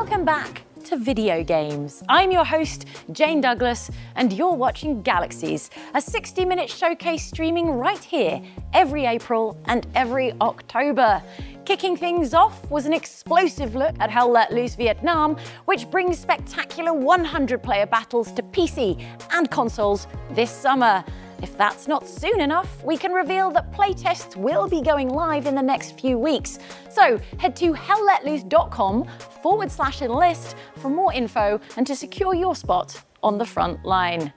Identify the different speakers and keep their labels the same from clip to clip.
Speaker 1: Welcome back to video games. I'm your host, Jane Douglas, and you're watching Galaxies, a 60-minute showcase streaming right here every April and every October. Kicking things off was an explosive look at Hell Let Loose Vietnam, which brings spectacular 100-player battles to PC and consoles this summer. If that's not soon enough, we can reveal that playtests will be going live in the next few weeks. So head to hellletloose.com/enlist for more info and to secure your spot on the front line.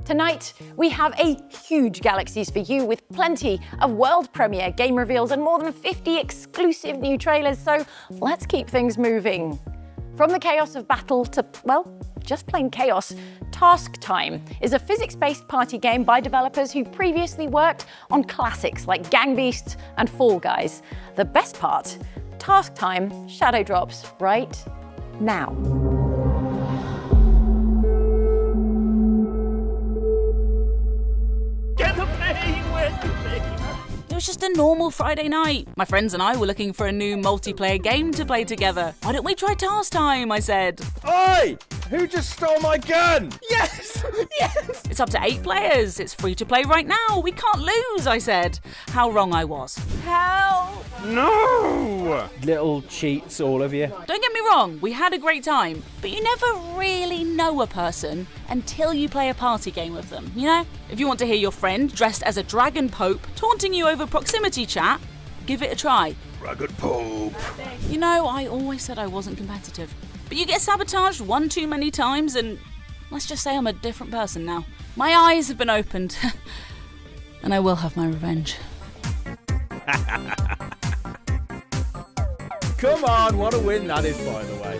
Speaker 1: Tonight, we have a huge Galaxies for you with plenty of world premiere game reveals and more than 50 exclusive new trailers, so let's keep things moving. From the chaos of battle to, well, just plain chaos, Task Time is a physics-based party game by developers who previously worked on classics like Gang Beasts and Fall Guys. The best part, Task Time shadow drops right now.
Speaker 2: Get the pain, where's the pain?
Speaker 3: It was just a normal Friday night. My friends and I were looking for a new multiplayer game to play together. Why don't we try Task Time, I said.
Speaker 4: Oi! Who just stole my gun?
Speaker 2: Yes! Yes!
Speaker 3: It's up to 8 players. It's free to play right now. We can't lose, I said. How wrong I was.
Speaker 1: Help!
Speaker 4: No! Little cheats, all of you.
Speaker 3: Don't get me wrong, we had a great time, but you never really know a person until you play a party game with them, you know? If you want to hear your friend dressed as a dragon pope taunting you over proximity chat, give it a try.
Speaker 4: Dragon pope.
Speaker 3: You know, I always said I wasn't competitive. But you get sabotaged one too many times and let's just say I'm a different person now. My eyes have been opened and I will have my revenge.
Speaker 4: Come on, what a win that is, by the way.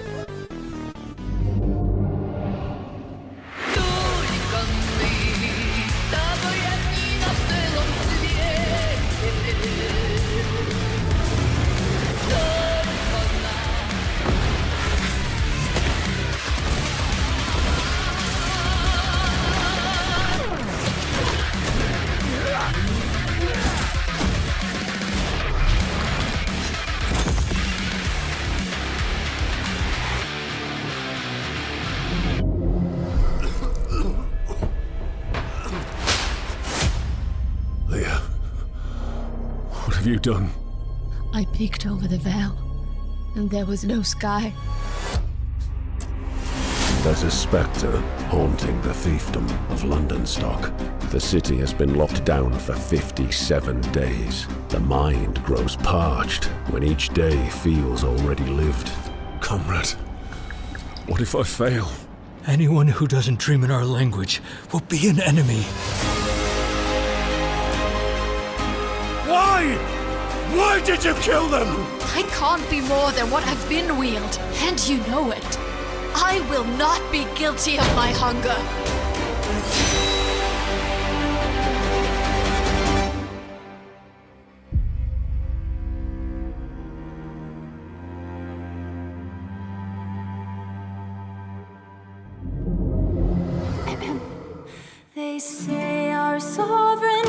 Speaker 5: What have you done?
Speaker 6: I peeked over the veil, and there was no sky.
Speaker 5: There's a spectre haunting the fiefdom of London Stock. The city has been locked down for 57 days. The mind grows parched when each day feels already lived.
Speaker 7: Comrade,
Speaker 5: What if I fail?
Speaker 7: anyone who doesn't dream in our language will be an enemy.
Speaker 4: Why? Why did you kill them?
Speaker 6: I can't be more than what I've been wheeled, and you know it. I will not be guilty of my hunger.
Speaker 8: They say our sovereign...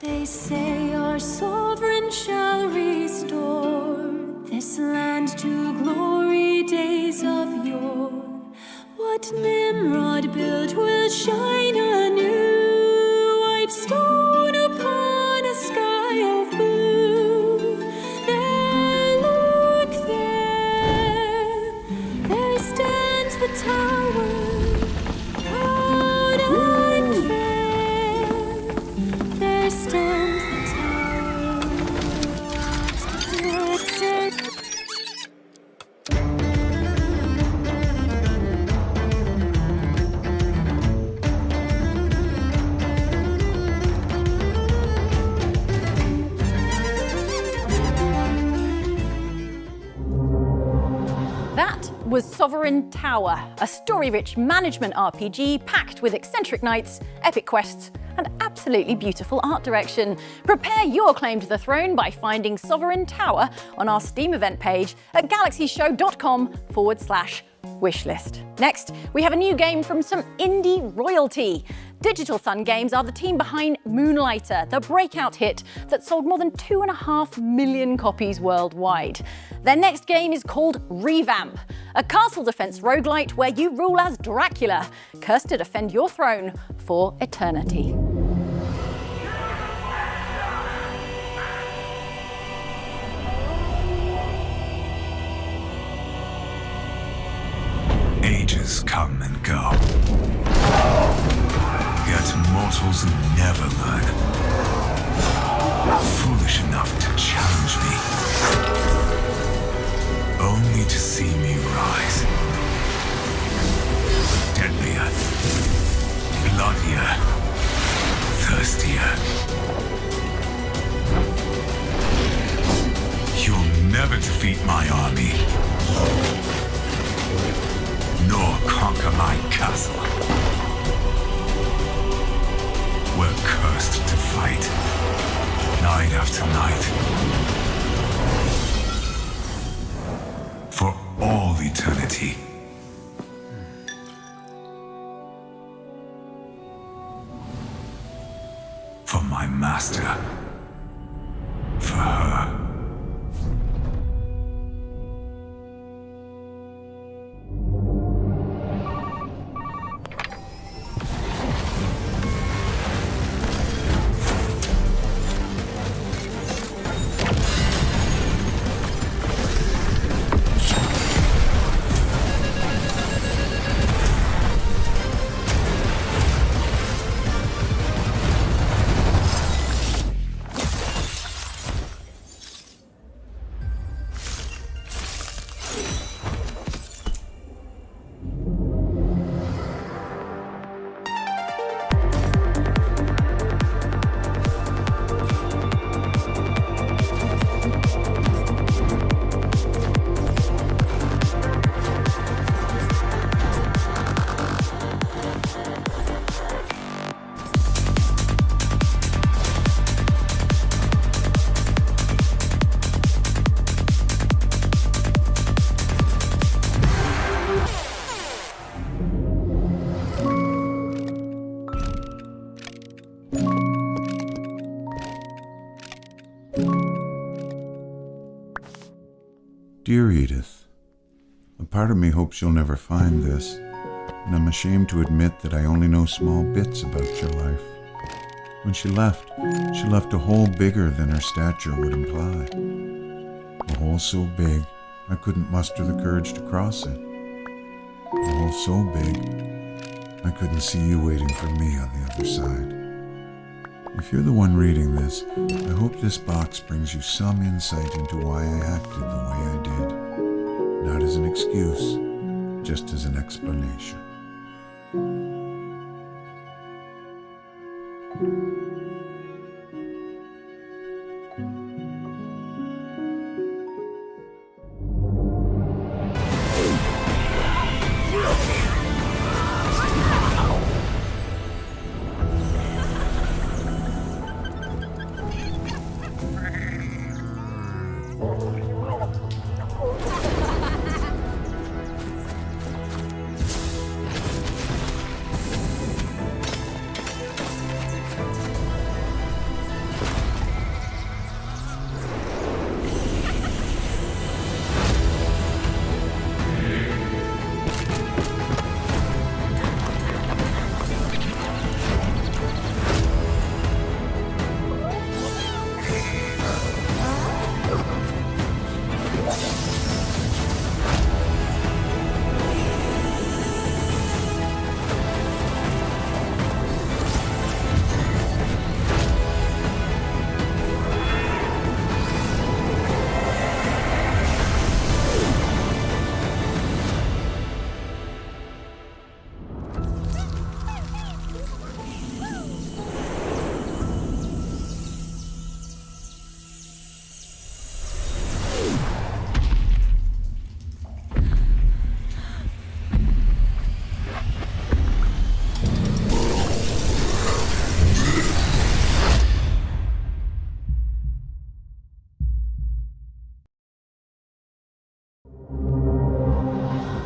Speaker 8: They say our sovereign shall restore this land to glory days of yore. What Nimrod built will shine anew, white stone upon a sky of blue. There, look there, there stands the tower, proud and fair. There stands the tower.
Speaker 1: That was Sovereign Tower, a story-rich management RPG packed with eccentric knights, epic quests, and absolutely beautiful art direction. Prepare your claim to the throne by finding Sovereign Tower on our Steam event page at galaxieshow.com/wishlist. Next, we have a new game from some indie royalty. Digital Sun Games are the team behind Moonlighter, the breakout hit that sold more than 2.5 million copies worldwide. Their next game is called Revamp, a castle defense roguelite where you rule as Dracula, cursed to defend your throne for eternity.
Speaker 9: Ages come and go. Yet mortals never learn. Foolish enough to challenge me. Only to see me rise. Deadlier. Bloodier. Thirstier. You'll never defeat my army. Nor conquer my castle. We're cursed to fight, night after night. For all eternity. For my master. For her.
Speaker 10: Dear Edith, a part of me hopes you'll never find this, and I'm ashamed to admit that I only know small bits about your life. When she left a hole bigger than her stature would imply. A hole so big, I couldn't muster the courage to cross it. A hole so big, I couldn't see you waiting for me on the other side. If you're the one reading this, I hope this box brings you some insight into why I acted the way I did. Not as an excuse, just as an explanation.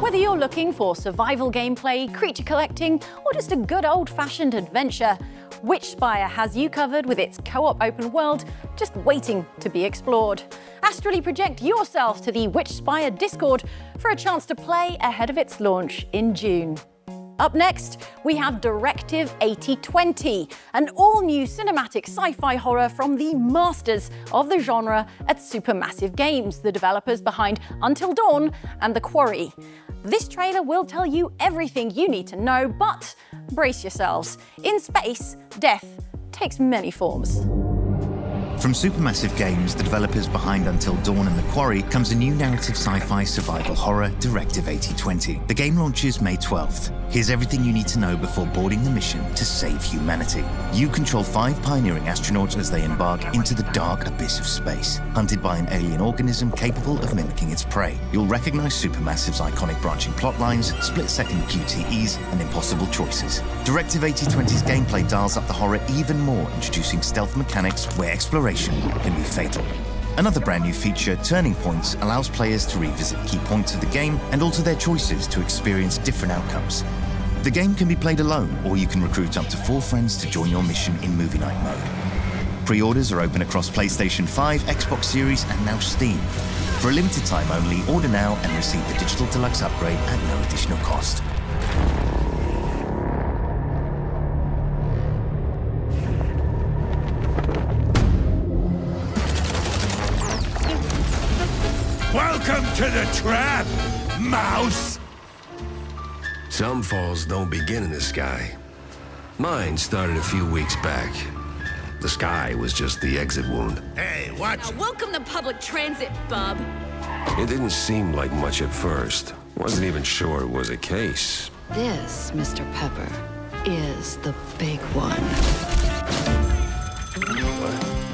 Speaker 1: Whether you're looking for survival gameplay, creature collecting, or just a good old-fashioned adventure, Spire has you covered with its co-op open world just waiting to be explored. Astrally project yourself to the Spire Discord for a chance to play ahead of its launch in June. Up next, we have Directive 8020, an all-new cinematic sci-fi horror from the masters of the genre at Supermassive Games, the developers behind Until Dawn and The Quarry. This trailer will tell you everything you need to know, but brace yourselves. In space, death takes many forms.
Speaker 11: From Supermassive Games, the developers behind Until Dawn and The Quarry, comes a new narrative sci-fi survival horror, Directive 8020. The game launches May 12th. Here's everything you need to know before boarding the mission to save humanity. You control 5 pioneering astronauts as they embark into the dark abyss of space, hunted by an alien organism capable of mimicking its prey. You'll recognize Supermassive's iconic branching plotlines, split-second QTEs, and impossible choices. Directive 8020's gameplay dials up the horror even more, introducing stealth mechanics where exploration can be fatal. Another brand new feature, Turning Points, allows players to revisit key points of the game and alter their choices to experience different outcomes. The game can be played alone, or you can recruit up to 4 friends to join your mission in Movie Night mode. Pre-orders are open across PlayStation 5, Xbox Series, and now Steam. For a limited time only, order now and receive the Digital Deluxe upgrade at no additional cost.
Speaker 9: Welcome to the trap, mouse!
Speaker 5: Some falls don't begin in the sky. Mine started a few weeks back. The sky was just the exit wound.
Speaker 9: Hey, watch!
Speaker 6: Welcome to public transit, bub.
Speaker 5: It didn't seem like much at first. Wasn't even sure it was a case.
Speaker 6: This, Mr. Pepper, is the big one.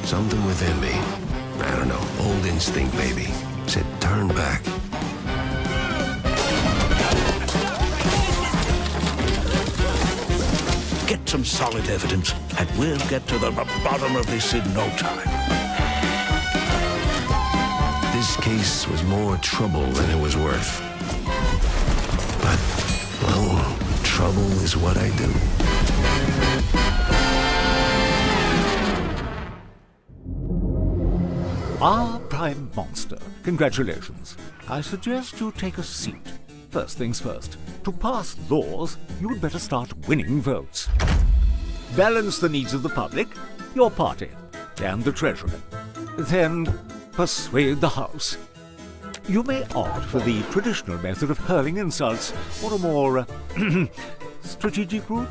Speaker 5: Something within me, I don't know, old instinct maybe, said turn back.
Speaker 9: Get some solid evidence, and we'll get to the bottom of this in no time.
Speaker 5: This case was more trouble than it was worth. But, well, trouble is what I do.
Speaker 12: Prime Monster, congratulations. I suggest you take a seat. First things first, to pass laws, you would better start winning votes. Balance the needs of the public, your party, and the Treasury. Then persuade the House. You may opt for the traditional method of hurling insults, or a more strategic route.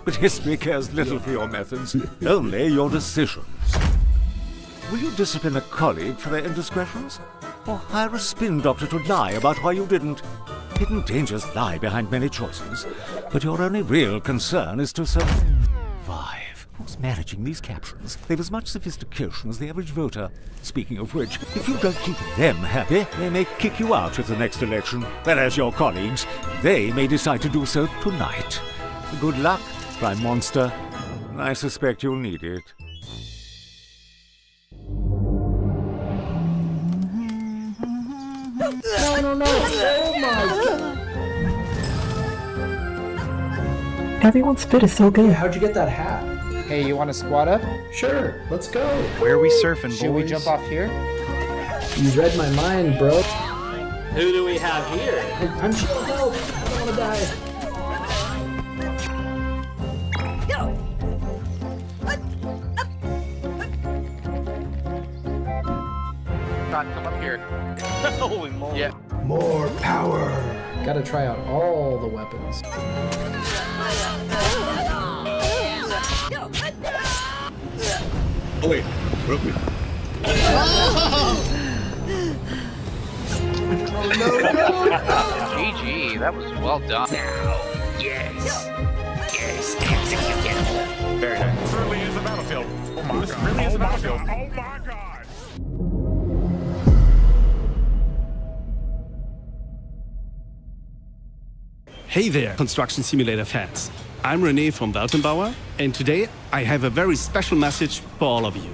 Speaker 12: But history cares little for your methods, only your decisions. Will you discipline a colleague for their indiscretions? Or hire a spin doctor to lie about why you didn't? Hidden dangers lie behind many choices, but your only real concern is to survive. Who's managing these captions? They've as much sophistication as the average voter. Speaking of which, if you don't keep them happy, they may kick you out at the next election. Whereas your colleagues, they may decide to do so tonight. Good luck, Prime Monster. I suspect you'll need it.
Speaker 2: No. Oh my.
Speaker 13: Everyone's fit is so good.
Speaker 2: How'd you get that hat?
Speaker 14: Hey, you want to squat up?
Speaker 2: Sure, let's go.
Speaker 14: Where are we surfing, boys?
Speaker 2: Should we
Speaker 14: jump off here?
Speaker 2: You read my mind, bro.
Speaker 14: Who do we have here?
Speaker 2: I'm Chiro. Help! I don't want to die.
Speaker 14: Come up here. Holy moly. Yeah.
Speaker 2: More power. Gotta try out all the weapons.
Speaker 9: Oh wait, broke me.
Speaker 14: GG, that was well done.
Speaker 9: Now, yes, execute it.
Speaker 14: Very nice.
Speaker 9: This really is a battlefield. Oh my god. Really is a battlefield. Oh my god.
Speaker 15: Hey there, Construction Simulator fans. I'm René from Weltenbauer, and today I have a very special message for all of you.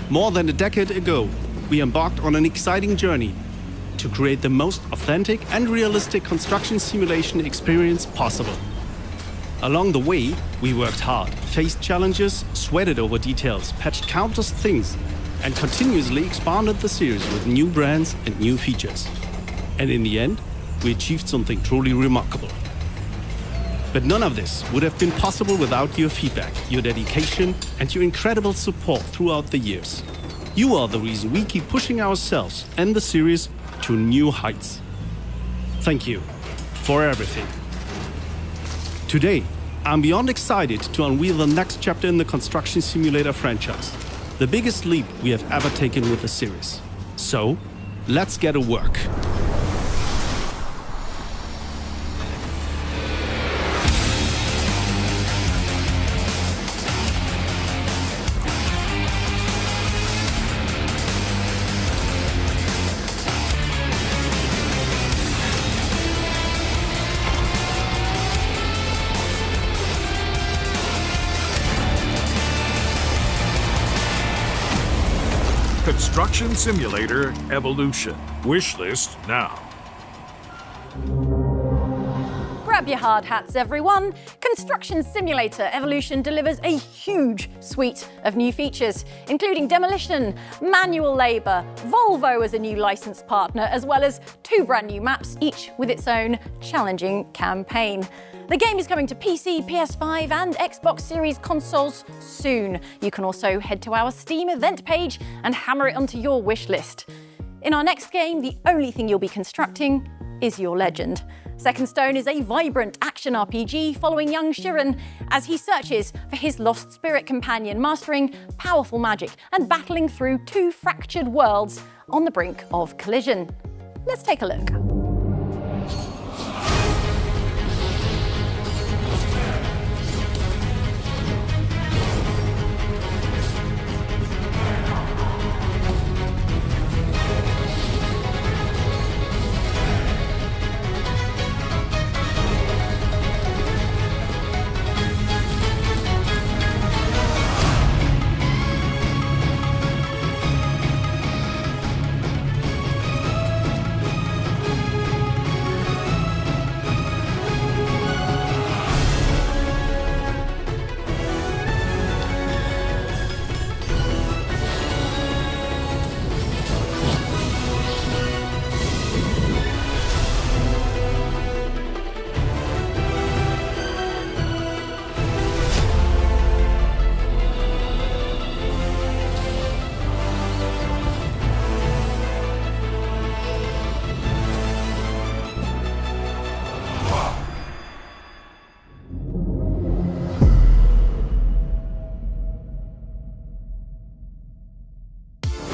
Speaker 15: More than a decade ago, we embarked on an exciting journey to create the most authentic and realistic construction simulation experience possible. Along the way, we worked hard, faced challenges, sweated over details, patched countless things, and continuously expanded the series with new brands and new features. And in the end, we achieved something truly remarkable. But none of this would have been possible without your feedback, your dedication, and your incredible support throughout the years. You are the reason we keep pushing ourselves and the series to new heights. Thank you for everything. Today, I'm beyond excited to unveil the next chapter in the Construction Simulator franchise, the biggest leap we have ever taken with the series. So, let's get to work.
Speaker 16: Construction Simulator Evolution. Wishlist now.
Speaker 1: Grab your hard hats, everyone. Construction Simulator Evolution delivers a huge suite of new features, including demolition, manual labor, Volvo as a new licensed partner, as well as 2 brand new maps, each with its own challenging campaign. The game is coming to PC, PS5 and Xbox Series consoles soon. You can also head to our Steam event page and hammer it onto your wish list. In our next game, the only thing you'll be constructing is your legend. Second Stone is a vibrant action RPG following young Shiren as he searches for his lost spirit companion, mastering powerful magic and battling through 2 fractured worlds on the brink of collision. Let's take a look.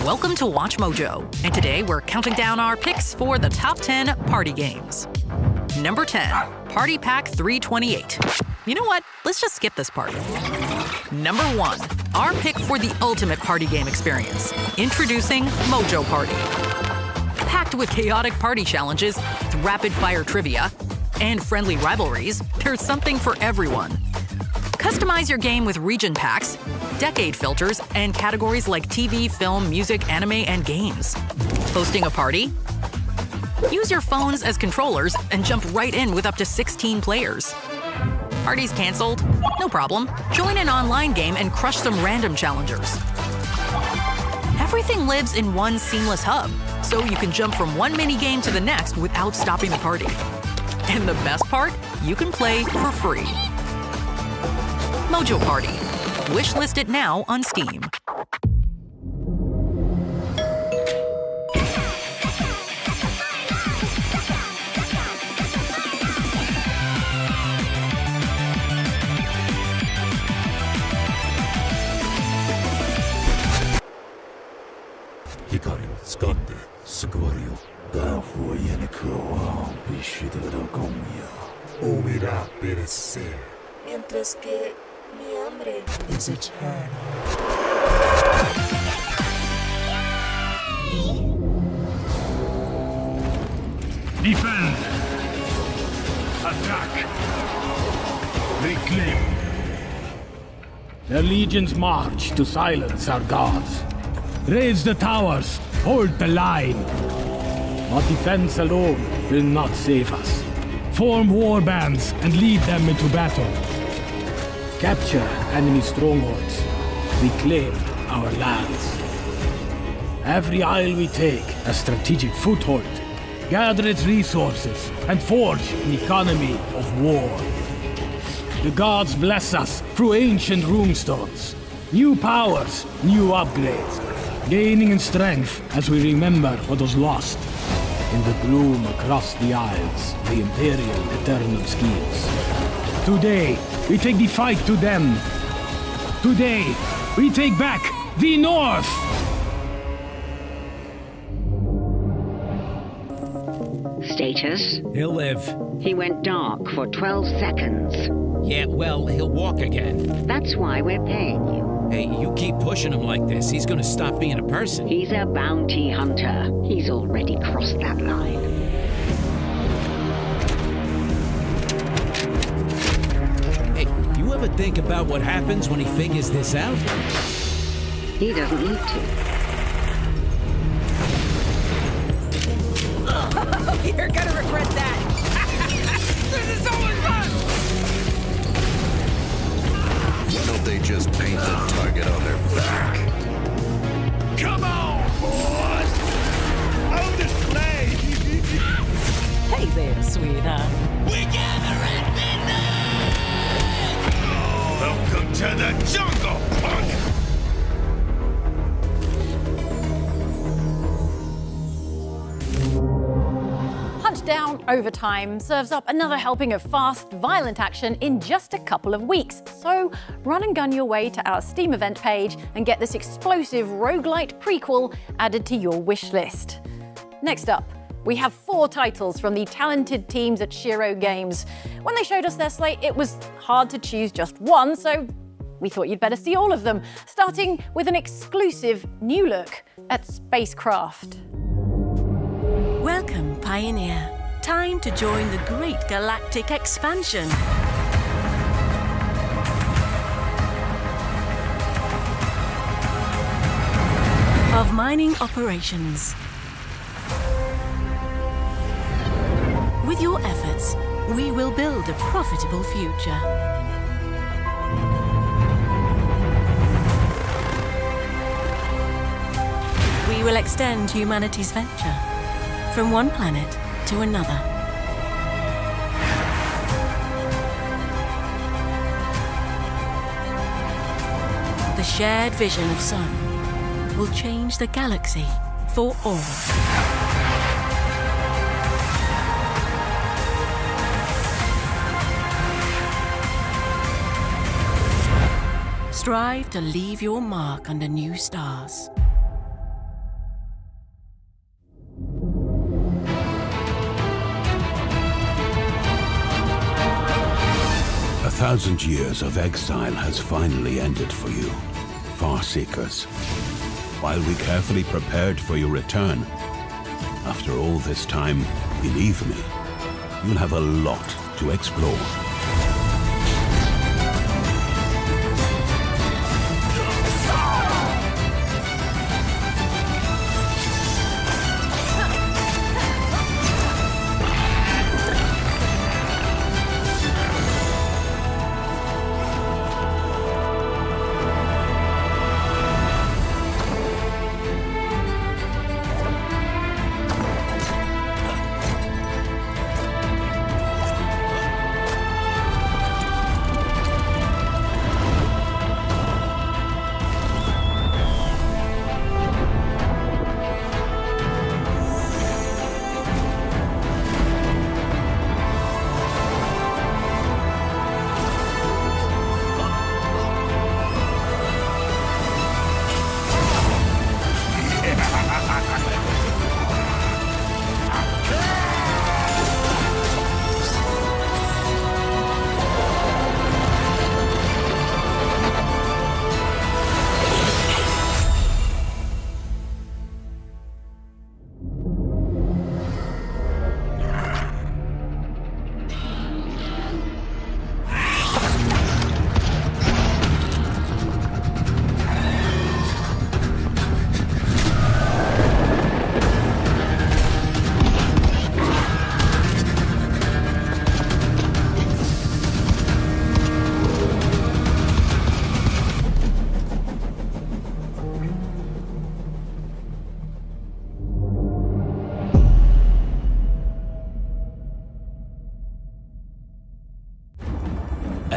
Speaker 17: Welcome to Watch Mojo, and today we're counting down our picks for the top 10 party games. Number 10, Party Pack 328. You know what? Let's just skip this part. Number 1, our pick for the ultimate party game experience. Introducing Mojo Party. Packed with chaotic party challenges, rapid-fire trivia, and friendly rivalries, there's something for everyone. Customize your game with region packs, decade filters, and categories like TV, film, music, anime, and games. Hosting a party? Use your phones as controllers and jump right in with up to 16 players. Parties canceled? No problem. Join an online game and crush some random challengers. Everything lives in one seamless hub, so you can jump from one mini-game to the next without stopping the party. And the best part? You can play for free. Mojo Party. Wishlist it now on Steam.
Speaker 8: Mientras que mi hambre is eternal.
Speaker 16: Defend! Attack! Reclaim!
Speaker 18: The legions march to silence our gods. Raise the towers, hold the line. But defense alone will not save us. Form war bands and lead them into battle. Capture enemy strongholds. Reclaim our lands. Every isle we take a strategic foothold. Gather its resources and forge an economy of war. The gods bless us through ancient runestones. New powers, new upgrades. Gaining in strength as we remember what was lost. In the gloom across the isles, the Imperial Eternal schemes. Today, we take the fight to them. Today, we take back the North!
Speaker 19: Status?
Speaker 20: He'll live.
Speaker 19: He went dark for 12 seconds.
Speaker 20: Yeah, well, he'll walk again.
Speaker 19: That's why we're paying you.
Speaker 20: Hey, you keep pushing him like this, he's gonna stop being a person.
Speaker 19: He's a bounty hunter. He's already crossed that line.
Speaker 20: Hey, you ever think about what happens when he figures this out?
Speaker 19: He doesn't need to.
Speaker 17: You're gonna regret that. This is so much fun!
Speaker 21: Why don't they just paint the target on their back?
Speaker 9: Come on, boys! On display!
Speaker 17: Hey there, sweetheart.
Speaker 9: We gather at midnight! Welcome to the jungle, punk!
Speaker 1: Hunt Down Overtime serves up another helping of fast, violent action in just a couple of weeks. So run and gun your way to our Steam event page and get this explosive roguelite prequel added to your wish list. Next up, we have 4 titles from the talented teams at Chiro Games. When they showed us their slate, it was hard to choose just one, so we thought you'd better see all of them, starting with an exclusive new look at Spacecraft.
Speaker 22: Welcome, Pioneer. Time to join the great galactic expansion. Of mining operations. With your efforts, we will build a profitable future. We will extend humanity's venture from one planet to another. The shared vision of Sun will change the galaxy for all. Strive to leave your mark under new stars.
Speaker 5: A 1,000 years of exile has finally ended for you, Farseekers. While we carefully prepared for your return, after all this time, believe me, you'll have a lot to explore.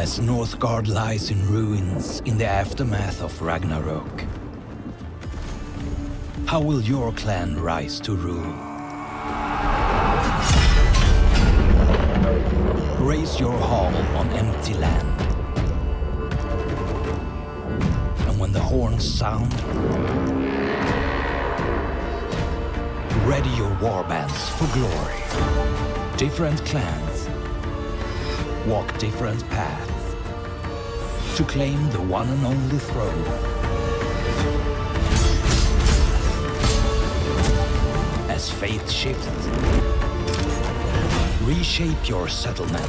Speaker 20: As Northgard lies in ruins in the aftermath of Ragnarok, how will your clan rise to rule? Raise your hall on empty land. And when the horns sound, ready your warbands for glory. Different clans walk different paths to claim the one and only throne. As fate shifts, reshape your settlement.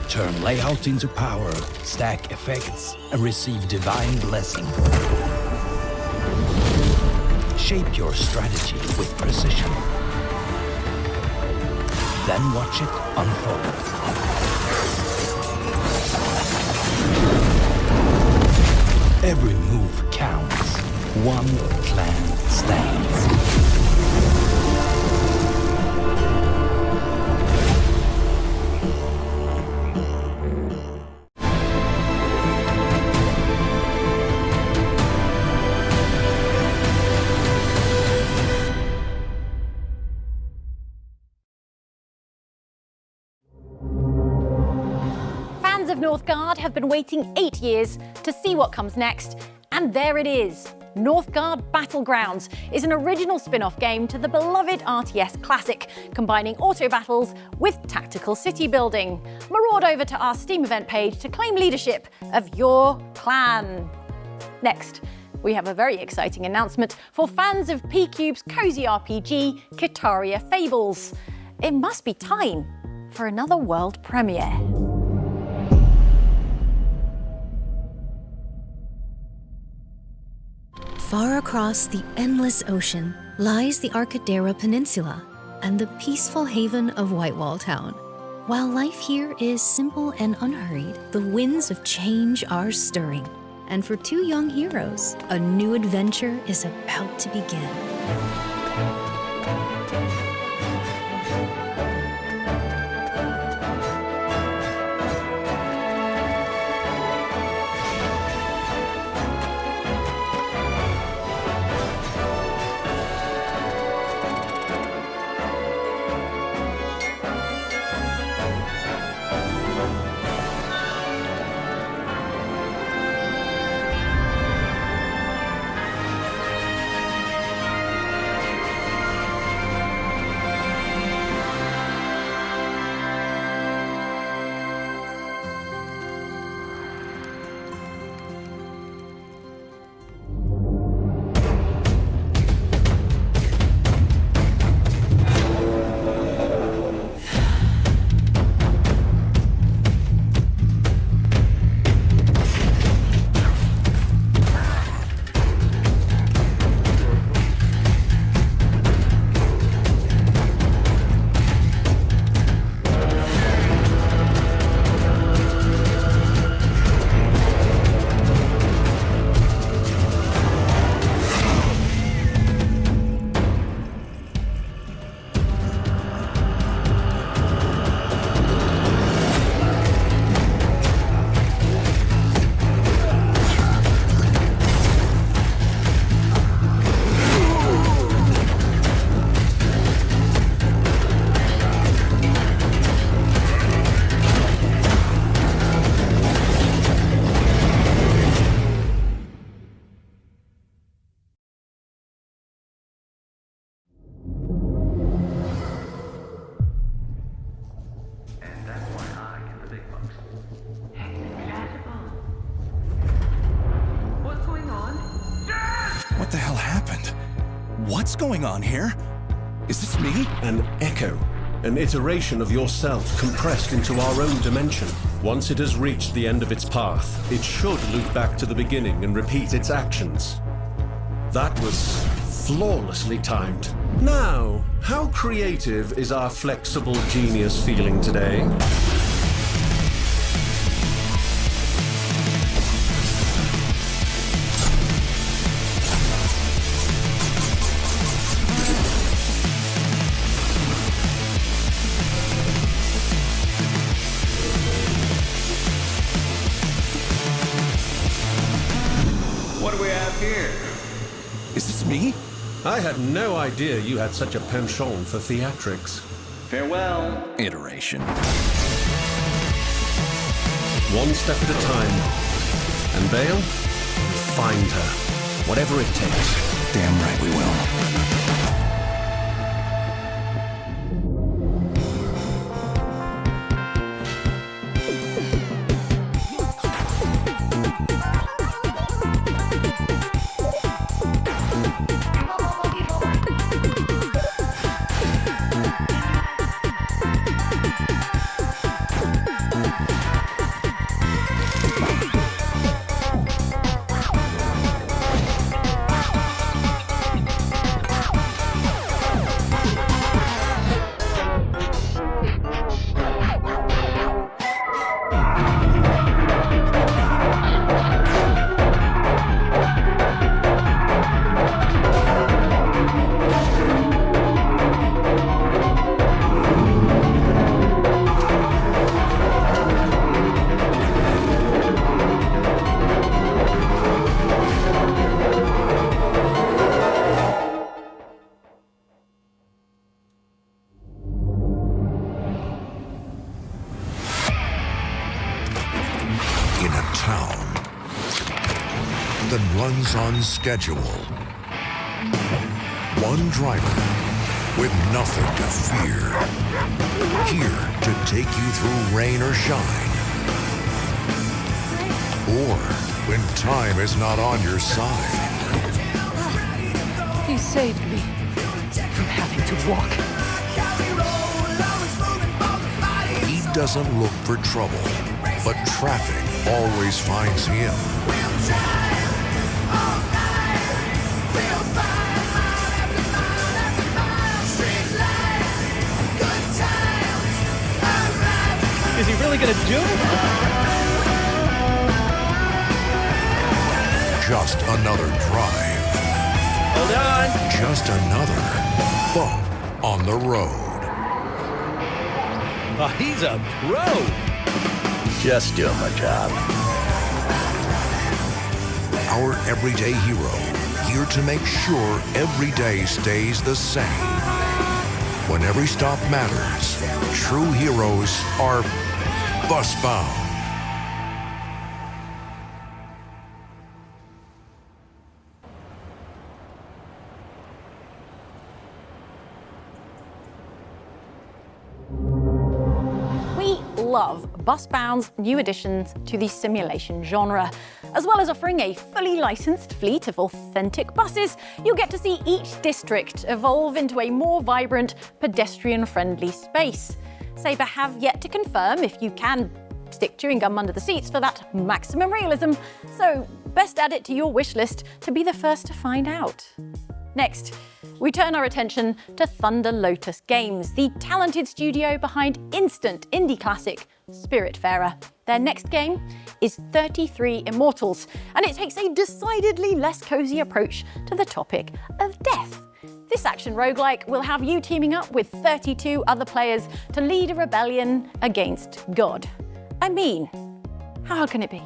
Speaker 20: Turn layout into power, stack effects, and receive divine blessings. Shape your strategy with precision. Then watch it unfold. Every move counts. One clan stands.
Speaker 1: Fans of Northgard have been waiting 8 years to see what comes next, and there it is. Northgard Battlegrounds is an original spin-off game to the beloved RTS classic, combining auto battles with tactical city building. Maraud over to our Steam event page to claim leadership of your clan. Next, we have a very exciting announcement for fans of P-Cube's cozy RPG, Qataria Fables. It must be time for another world premiere.
Speaker 3: Far across the endless ocean lies the Qataria Peninsula and the peaceful haven of Whitewall Town. While life here is simple and unhurried, the winds of change are stirring. And for two young heroes, a new adventure is about to begin.
Speaker 7: What the hell happened? What's going on here? Is this me?
Speaker 5: An echo. An iteration of yourself compressed into our own dimension. Once it has reached the end of its path, it should loop back to the beginning and repeat its actions. That was flawlessly timed. Now, how creative is our flexible genius feeling today? I had no idea you had such a penchant for theatrics.
Speaker 4: Farewell.
Speaker 7: Iteration.
Speaker 5: One step at a time. And Bale, find her. Whatever it takes.
Speaker 7: Damn right we will.
Speaker 21: On schedule. One driver with nothing to fear. Here to take you through rain or shine. Or when time is not on your side.
Speaker 22: You saved me from having to walk.
Speaker 21: He doesn't look for trouble, but traffic always finds him.
Speaker 4: Is he really gonna do it?
Speaker 21: Just another drive.
Speaker 4: Hold on.
Speaker 21: Just another bump on the road.
Speaker 4: Oh, he's a pro.
Speaker 21: Just doing my job. Our everyday hero, here to make sure every day stays the same. When every stop matters, true heroes are Busbound.
Speaker 1: We love Busbound's new additions to the simulation genre. As well as offering a fully licensed fleet of authentic buses, you'll get to see each district evolve into a more vibrant, pedestrian-friendly space. Saber have yet to confirm if you can stick chewing gum under the seats for that maximum realism, so best add it to your wish list to be the first to find out. Next, we turn our attention to Thunder Lotus Games, the talented studio behind instant indie classic Spiritfarer. Their next game is 33 Immortals, and it takes a decidedly less cozy approach to the topic of death. This action roguelike will have you teaming up with 32 other players to lead a rebellion against God. I mean, how hard can it be?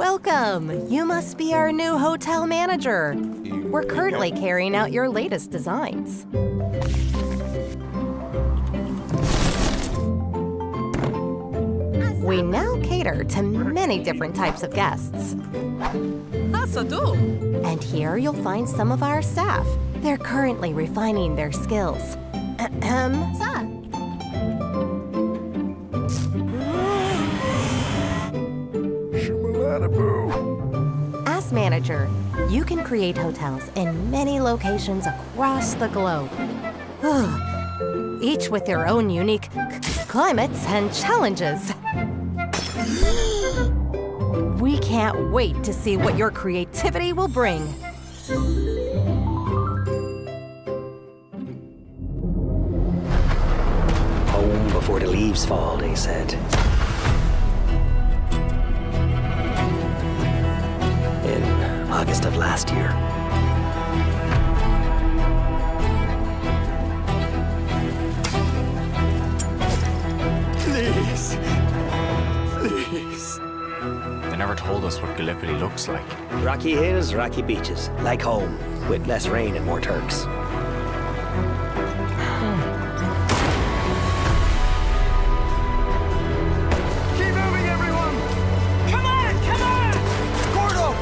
Speaker 10: Welcome! You must be our new hotel manager. We're currently carrying out your latest designs. We now cater to many different types of guests. And here you'll find some of our staff. They're currently refining their skills. As manager, you can create hotels in many locations across the globe. Each with their own unique climates and challenges. We can't wait to see what your creativity will bring.
Speaker 11: Home before the leaves fall, they said. In August of last year.
Speaker 23: Please. Please. They never told us what Gallipoli looks like.
Speaker 11: Rocky hills, rocky beaches. Like home, with less rain and more Turks.
Speaker 23: Keep moving, everyone! Come on, come on! Gordo!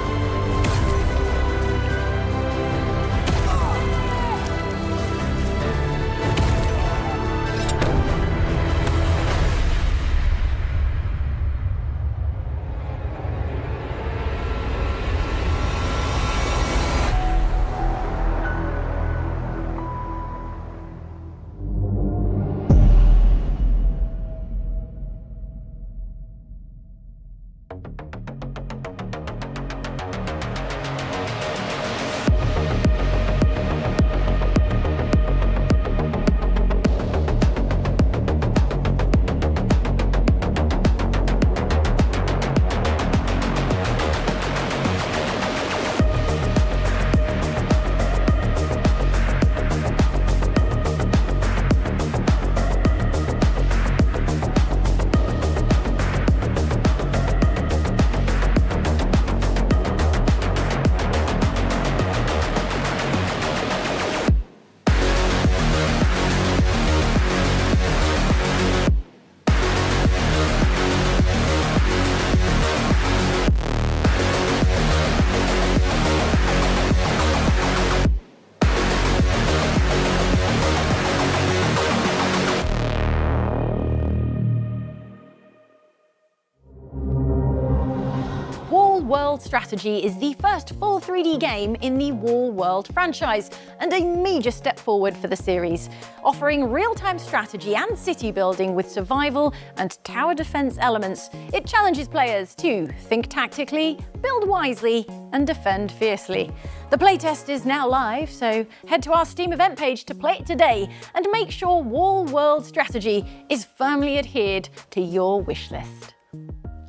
Speaker 1: Warworld Strategy is the first full 3D game in the Warworld franchise, and a major step forward for the series. Offering real-time strategy and city building with survival and tower defense elements, it challenges players to think tactically, build wisely, and defend fiercely. The playtest is now live, so head to our Steam event page to play it today and make sure Warworld Strategy is firmly adhered to your wishlist.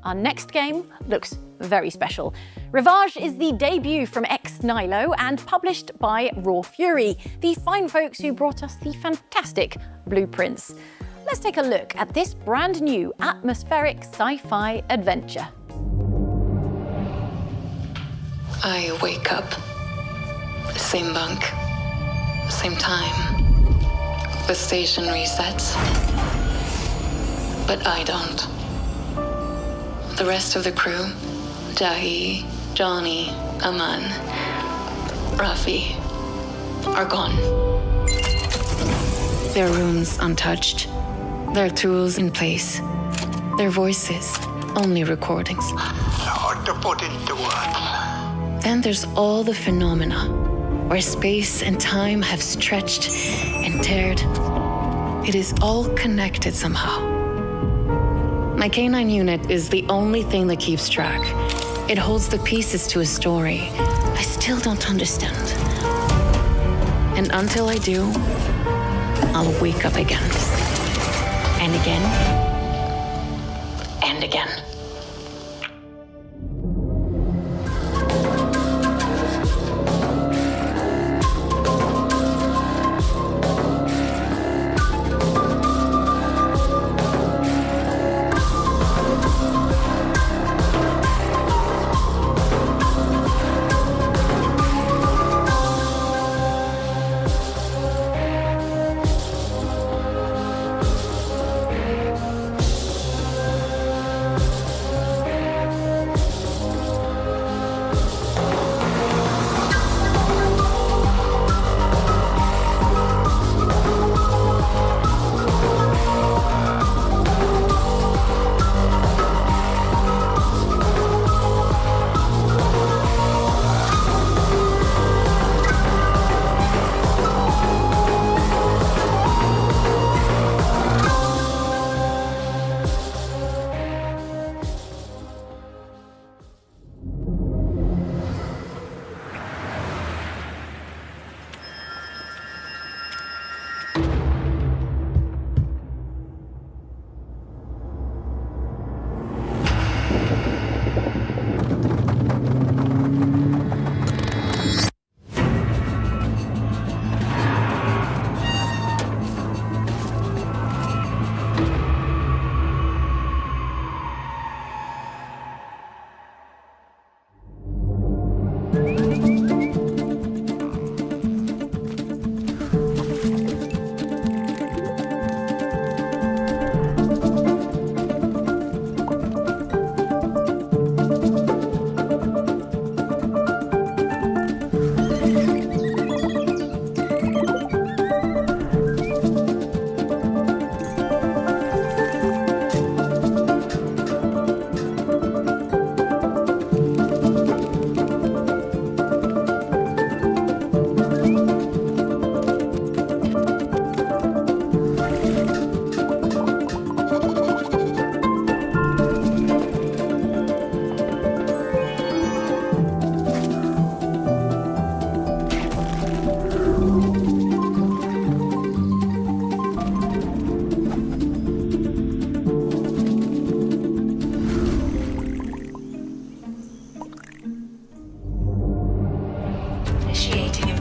Speaker 1: Our next game looks very special. Revamp is the debut from Nilo and published by Raw Fury, the fine folks who brought us the fantastic Blueprints. Let's take a look at this brand new atmospheric sci-fi adventure.
Speaker 24: I wake up, same bunk, same time. The station resets, but I don't. The rest of the crew, Jahi, Johnny, Aman, Rafi, are gone. Their rooms untouched, their tools in place, their voices only recordings.
Speaker 23: Hard to put into words.
Speaker 24: Then there's all the phenomena, where space and time have stretched and teared. It is all connected somehow. My K9 unit is the only thing that keeps track. It holds the pieces to a story I still don't understand. And until I do, I'll wake up again. And again. And again.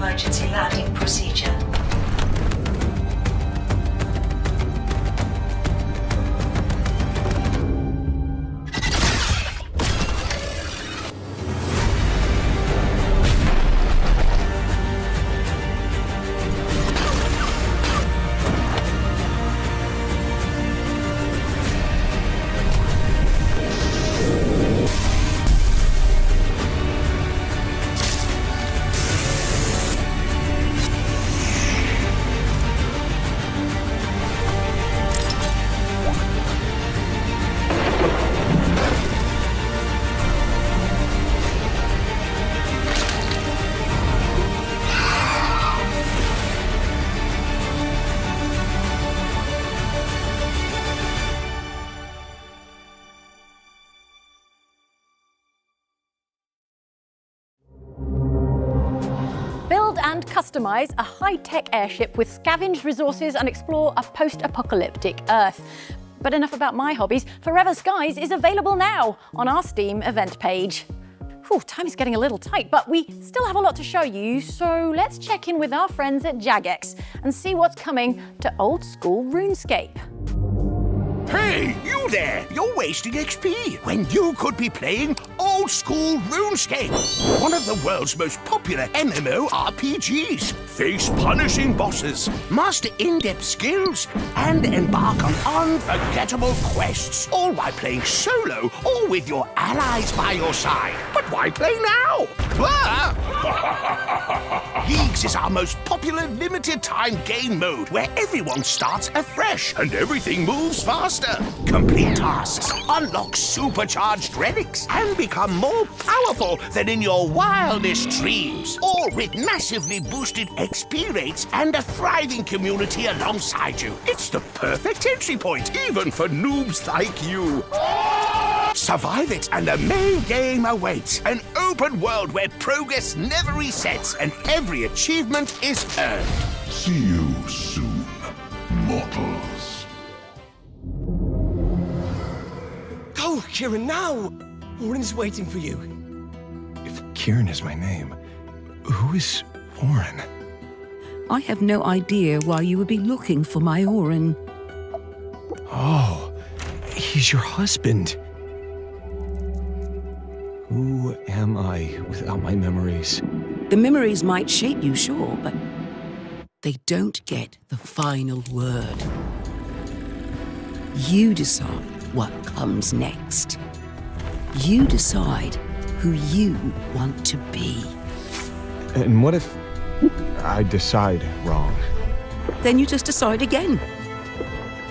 Speaker 8: emergency landing procedure.
Speaker 1: And customize a high-tech airship with scavenged resources and explore a post-apocalyptic Earth. But enough about my hobbies. Forever Skies is available now on our Steam event page. Whew, time is getting a little tight, but we still have a lot to show you, so let's check in with our friends at Jagex and see what's coming to old school RuneScape.
Speaker 2: Hey, you there! You're wasting XP when you could be playing old school RuneScape, one of the world's most popular MMORPGs. Face punishing bosses, master in-depth skills, and embark on unforgettable quests, all while playing solo or with your allies by your side. But why play now? Leagues is our most popular limited-time game mode where everyone starts afresh and everything moves faster. Complete tasks, unlock supercharged relics, and become more powerful than in your wildest dreams. All with massively boosted XP rates and a thriving community alongside you. It's the perfect entry point, even for noobs like you. Survive it, and the main game awaits. An open world where progress never resets and every achievement is earned.
Speaker 21: See you soon, mortals.
Speaker 2: Go, Kieran, now! Warren's waiting for you.
Speaker 7: If Kieran is my name, who is Warren?
Speaker 6: I have no idea why you would be looking for my Warren.
Speaker 7: Oh, he's your husband. Who am I without my memories?
Speaker 6: The memories might shape you, sure, but they don't get the final word. You decide what comes next. You decide who you want to be.
Speaker 7: And what if I decide wrong?
Speaker 6: Then you just decide again.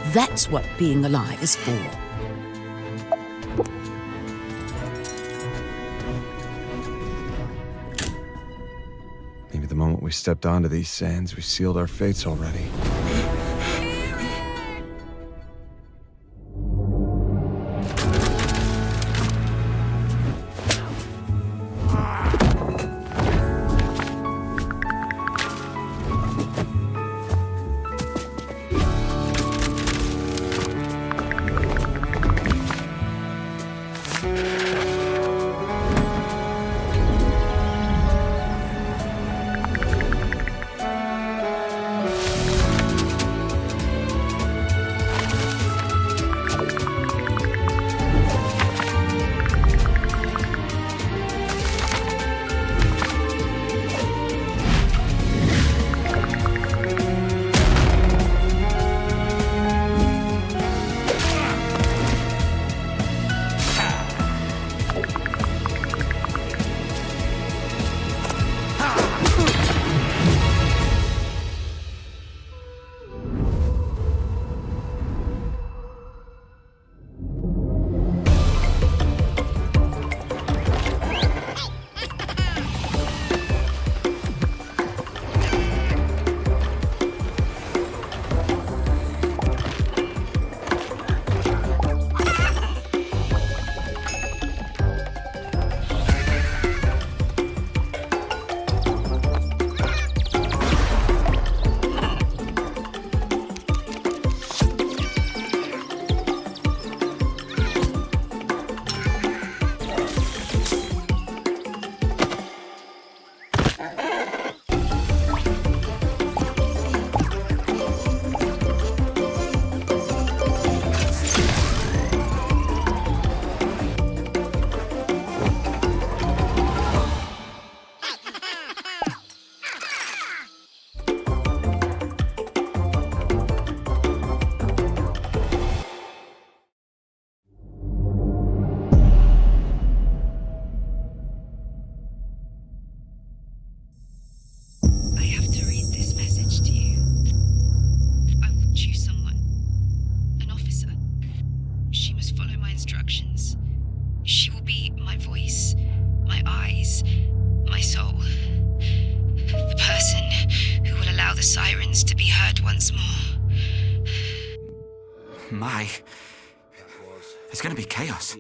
Speaker 6: That's what being alive is for.
Speaker 7: Maybe the moment we stepped onto these sands, we sealed our fates already.
Speaker 12: the Sirens to be heard once more.
Speaker 13: My. There's gonna be chaos.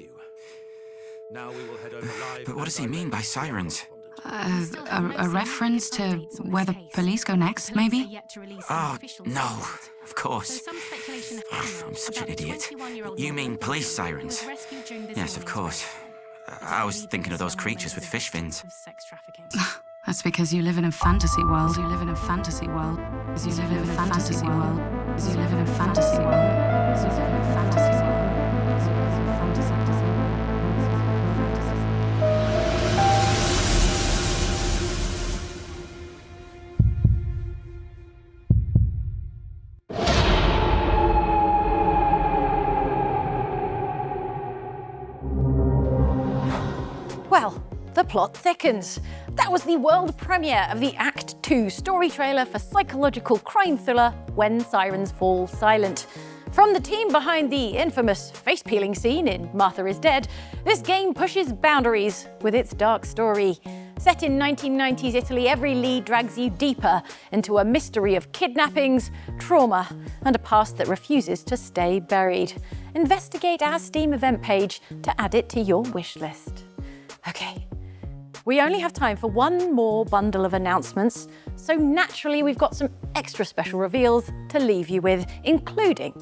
Speaker 13: But what does he mean by sirens?
Speaker 24: A reference to where the police go next, maybe?
Speaker 13: Oh, no, of course. I'm such an idiot. You mean police sirens? Yes, of course. I was thinking of those creatures with fish fins.
Speaker 24: That's because you live in a fantasy world. You live in a fantasy world. You live in a fantasy world. You live in a fantasy world. You live in a fantasy world.
Speaker 1: Well, the plot thickens. That was the world premiere of the Act 2 story trailer for psychological crime thriller When Sirens Fall Silent. From the team behind the infamous face-peeling scene in Martha is Dead, this game pushes boundaries with its dark story. Set in 1990s Italy, every lead drags you deeper into a mystery of kidnappings, trauma, and a past that refuses to stay buried. Investigate our Steam event page to add it to your wish list. Okay, we only have time for one more bundle of announcements, so naturally we've got some extra special reveals to leave you with, including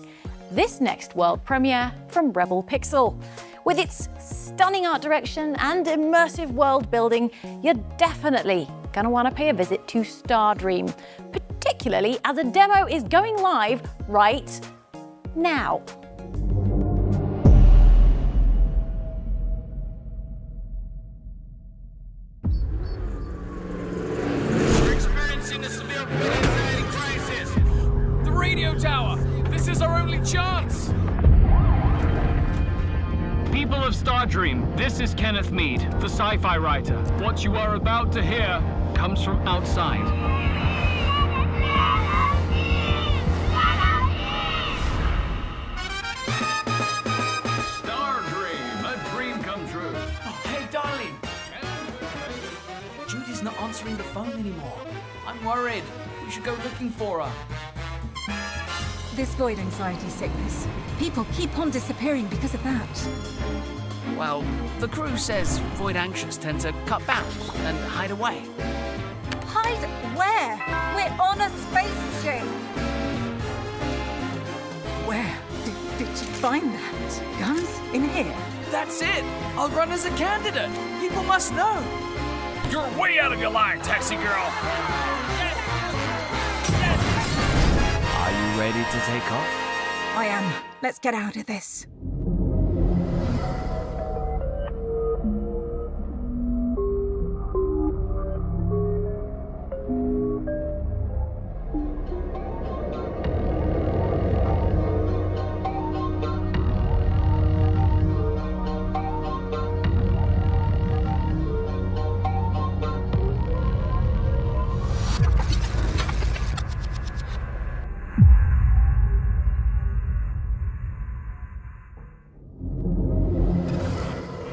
Speaker 1: this next world premiere from Rebel Pixel. With its stunning art direction and immersive world building, you're definitely gonna wanna pay a visit to Stardream, particularly as a demo is going live right now.
Speaker 14: Radio tower! This is our only chance!
Speaker 15: People of Stardream, this is Kenneth Mead, the sci-fi writer. What you are about to hear comes from outside. Stardream, a dream come true.
Speaker 14: Oh, hey, darling! Judy's not answering the phone anymore. I'm worried. We should go looking for her.
Speaker 25: This void anxiety sickness. People keep on disappearing because of that.
Speaker 14: Well, the crew says void anxious tend to cut bounds and hide away.
Speaker 25: Hide where? We're on a spaceship. Where did you find that? Guns in here?
Speaker 14: That's it! I'll run as a candidate! People must know!
Speaker 15: You're way out of your line, taxi girl!
Speaker 14: Are you ready to take off?
Speaker 25: I am. Let's get out of this.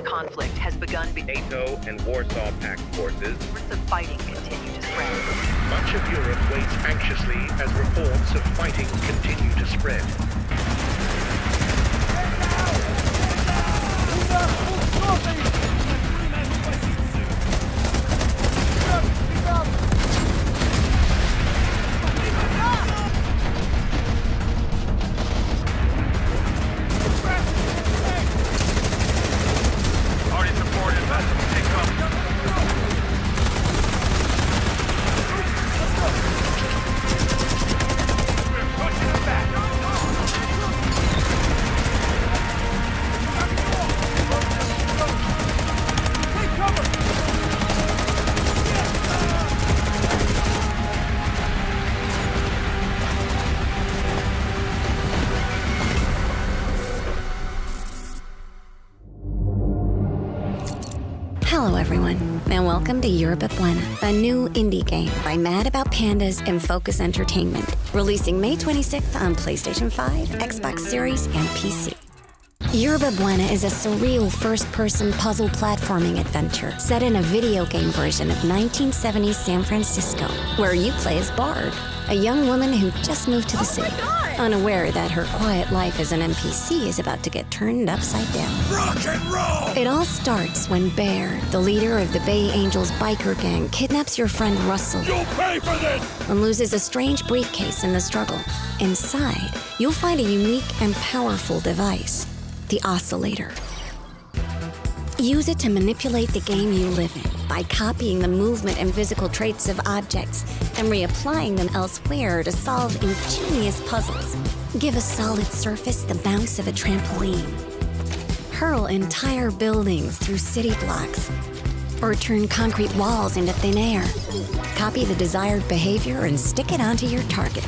Speaker 26: Conflict has begun.
Speaker 27: NATO and Warsaw Pact forces.
Speaker 26: The fighting continue to spread.
Speaker 27: Much of Europe waits anxiously as reports of fighting continue to spread.
Speaker 28: Hello everyone, and welcome to Yurbabwena, a new indie game by Mad About Pandas and Focus Entertainment, releasing May 26th on PlayStation 5, Xbox Series, and PC. Yurbabwena is a surreal first-person puzzle platforming adventure set in a video game version of 1970s San Francisco, where you play as Bard, a young woman who just moved to the city, unaware that her quiet life as an NPC is about to get turned upside down.
Speaker 21: Rock and roll!
Speaker 28: It all starts when Bear, the leader of the Bay Angels biker gang, kidnaps your friend Russell.
Speaker 21: You'll pay for this!
Speaker 28: And loses a strange briefcase in the struggle. Inside, you'll find a unique and powerful device, the Oscillator. Use it to manipulate the game you live in by copying the movement and physical traits of objects and reapplying them elsewhere to solve ingenious puzzles. Give a solid surface the bounce of a trampoline. Hurl entire buildings through city blocks, or turn concrete walls into thin air. Copy the desired behavior and stick it onto your target.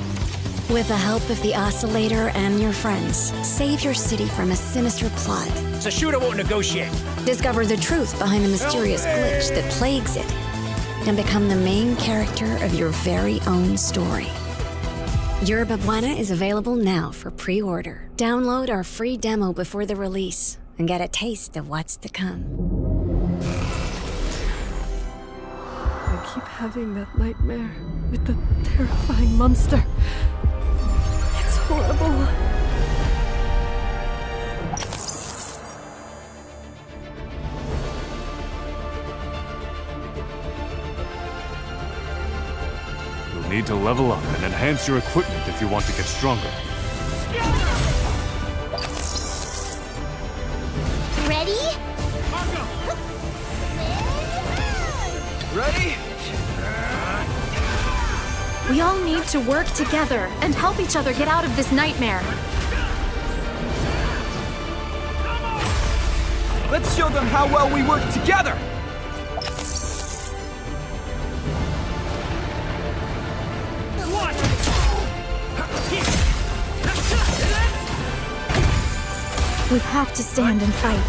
Speaker 28: With the help of the Oscillator and your friends, save your city from a sinister plot.
Speaker 11: So shooter won't negotiate.
Speaker 28: Discover the truth behind the mysterious glitch that plagues it, and become the main character of your very own story. Yurbabwena is available now for pre-order. Download our free demo before the release and get a taste of what's to come.
Speaker 3: I keep having that nightmare with the terrifying monster. It's horrible.
Speaker 15: You'll need to level up and enhance your equipment if you want to get stronger.
Speaker 28: Ready?
Speaker 14: Ready?
Speaker 25: We all need to work together and help each other get out of this nightmare.
Speaker 14: Let's show them how well we work together!
Speaker 25: We have to stand and fight.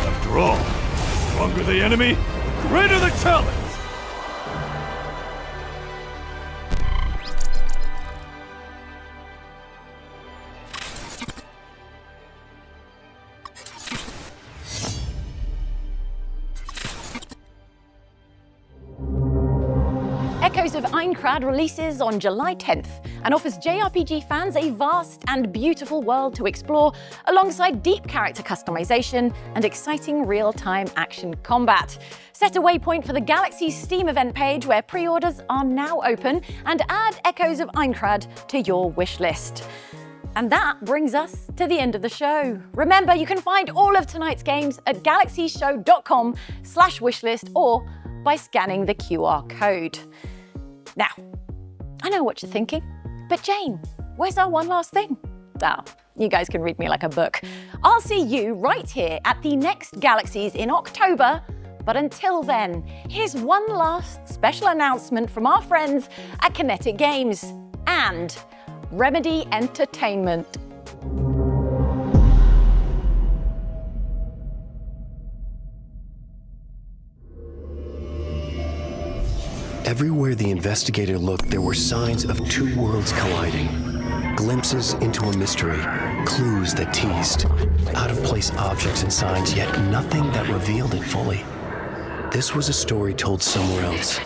Speaker 15: After all, the stronger the enemy, greater the challenge!
Speaker 1: Echoes of Einr releases on July 10th and offers JRPG fans a vast and beautiful world to explore alongside deep character customization and exciting real-time action combat. Set a waypoint for the Galaxies Steam event page where pre-orders are now open and add Echoes of Einr to your wish list. And that brings us to the end of the show. Remember, you can find all of tonight's games at galaxieshow.com/wishlist or by scanning the QR code. Now, I know what you're thinking, but Jane, where's our one last thing? Oh, you guys can read me like a book. I'll see you right here at the next Galaxies in October, but until then, here's one last special announcement from our friends at Kinetic Games and Remedy Entertainment.
Speaker 11: Everywhere the investigator looked, there were signs of two worlds colliding. Glimpses into a mystery, clues that teased, out-of-place objects and signs, yet nothing that revealed it fully. This was a story told somewhere else,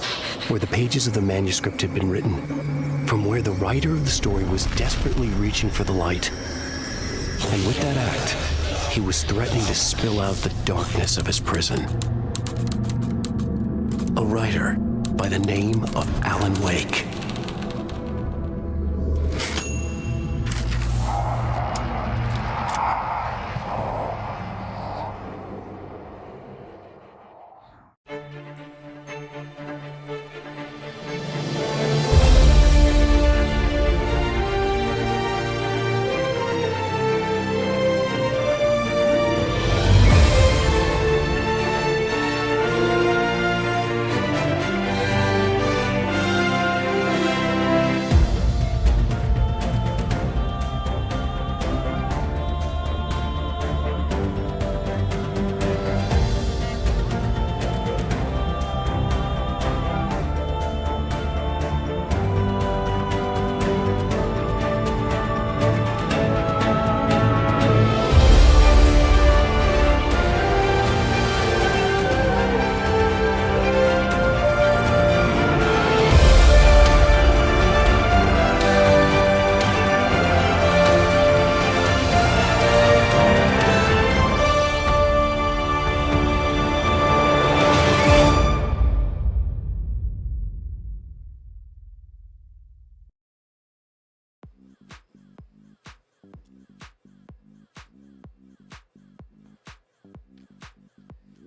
Speaker 11: where the pages of the manuscript had been written, from where the writer of the story was desperately reaching for the light. And with that act, he was threatening to spill out the darkness of his prison. A writer by the name of Alan Wake.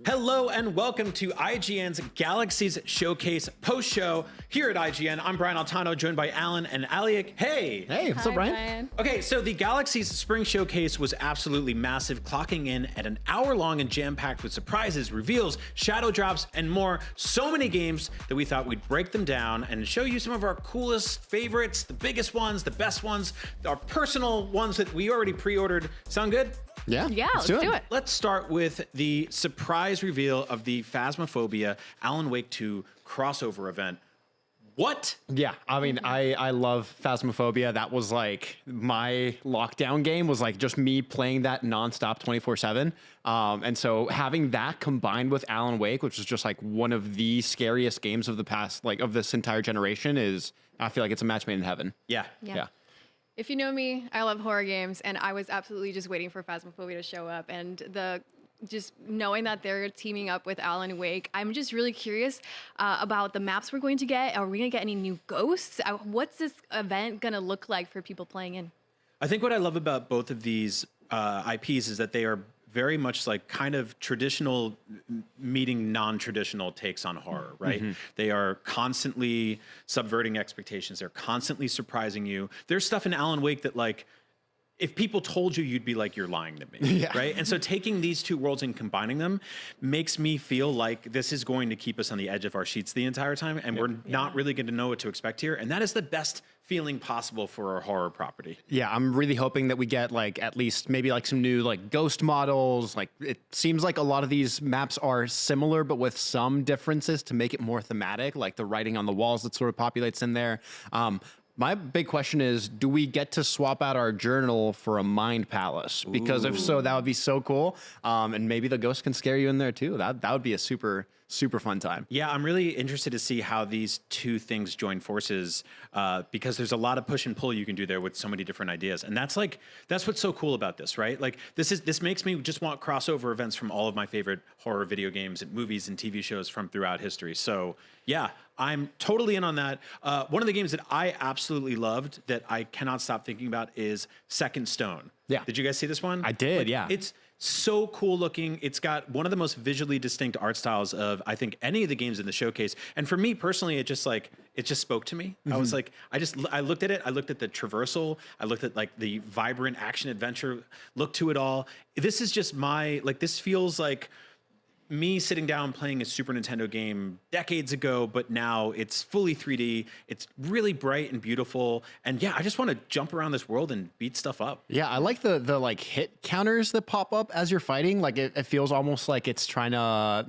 Speaker 4: Hello and welcome to IGN's Galaxies Showcase post-show. Here at IGN, I'm Brian Altano, joined by Alan and Aliak. Hey!
Speaker 5: Hey, what's up, Brian?
Speaker 4: Okay, so the Galaxies Spring Showcase was absolutely massive, clocking in at an hour-long and jam-packed with surprises, reveals, shadow drops, and more. So many games that we thought we'd break them down and show you some of our coolest favorites, the biggest ones, the best ones, our personal ones that we already pre-ordered. Sound good?
Speaker 5: Yeah,
Speaker 1: let's do it.
Speaker 4: Let's start with the surprise reveal of the Phasmophobia Alan Wake 2 crossover event. What?
Speaker 5: Yeah, I mean, I love Phasmophobia. That was like my lockdown game, was like just me playing that nonstop 24/7. And so having that combined with Alan Wake, which is just like one of the scariest games of the past, like of this entire generation, I feel like it's a match made in heaven.
Speaker 4: Yeah.
Speaker 9: If you know me, I love horror games, and I was absolutely just waiting for Phasmophobia to show up. And just knowing that they're teaming up with Alan Wake, I'm just really curious about the maps we're going to get. Are we going to get any new ghosts? What's this event going to look like for people playing in?
Speaker 4: I think what I love about both of these IPs is that they are very much like kind of traditional meeting non-traditional takes on horror, right? Mm-hmm. They are constantly subverting expectations. They're constantly surprising you. There's stuff in Alan Wake that like, if people told you, you'd be like, you're lying to me, right? And so taking these two worlds and combining them makes me feel like this is going to keep us on the edge of our seats the entire time, and we're not really going to know what to expect here. And that is the best feeling possible for a horror property.
Speaker 5: Yeah, I'm really hoping that we get like at least maybe like some new like ghost models. Like it seems like a lot of these maps are similar, but with some differences to make it more thematic, like the writing on the walls that sort of populates in there. My big question is, do we get to swap out our journal for a mind palace? Because if so, that would be so cool. And maybe the ghost can scare you in there too. That would be a super, super fun time.
Speaker 4: Yeah, I'm really interested to see how these two things join forces because there's a lot of push and pull you can do there with so many different ideas. And that's what's so cool about this, right? Like this makes me just want crossover events from all of my favorite horror video games and movies and TV shows from throughout history. So yeah, I'm totally in on that. One of the games that I absolutely loved that I cannot stop thinking about is Second Stone.
Speaker 5: Yeah.
Speaker 4: Did you guys see this one?
Speaker 5: I did,
Speaker 4: like,
Speaker 5: yeah.
Speaker 4: It's so cool looking. It's got one of the most visually distinct art styles of, I think, any of the games in the showcase. And for me personally, it just spoke to me. Mm-hmm. I was like, I looked at it. I looked at the traversal. I looked at like the vibrant action adventure look to it all. This is just this feels like me sitting down playing a Super Nintendo game decades ago, but now it's fully 3D. It's really bright and beautiful. And yeah, I just want to jump around this world and beat stuff up.
Speaker 5: Yeah, I like the like hit counters that pop up as you're fighting. Like it feels almost like it's trying to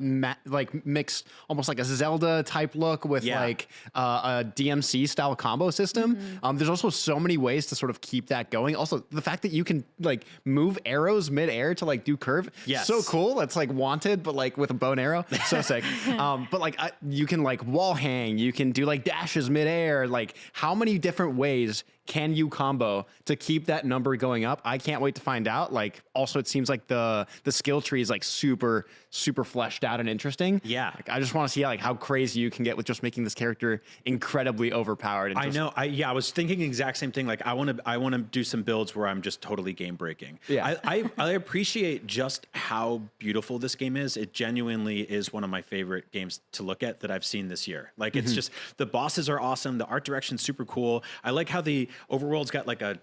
Speaker 5: mix almost like a Zelda type look with like a DMC style combo system. Mm-hmm. There's also so many ways to sort of keep that going. Also, the fact that you can like move arrows mid-air to like do curve.
Speaker 4: Yes.
Speaker 5: So cool. That's like wanted, but like with a bow and arrow. So sick. But like you can like wall hang, you can do like dashes midair. Like how many different ways can you combo to keep that number going up? I can't wait to find out. Like also it seems like the skill tree is like super, super fleshed out and interesting.
Speaker 4: Yeah.
Speaker 5: Like, I just want to see like how crazy you can get with just making this character incredibly overpowered. And
Speaker 4: I know. I was thinking the exact same thing. Like I want to do some builds where I'm just totally game breaking.
Speaker 5: Yeah.
Speaker 4: I appreciate just how beautiful this game is. It genuinely is one of my favorite games to look at that I've seen this year. Like it's just, the bosses are awesome. The art direction's super cool. I like how the Overworld's got like a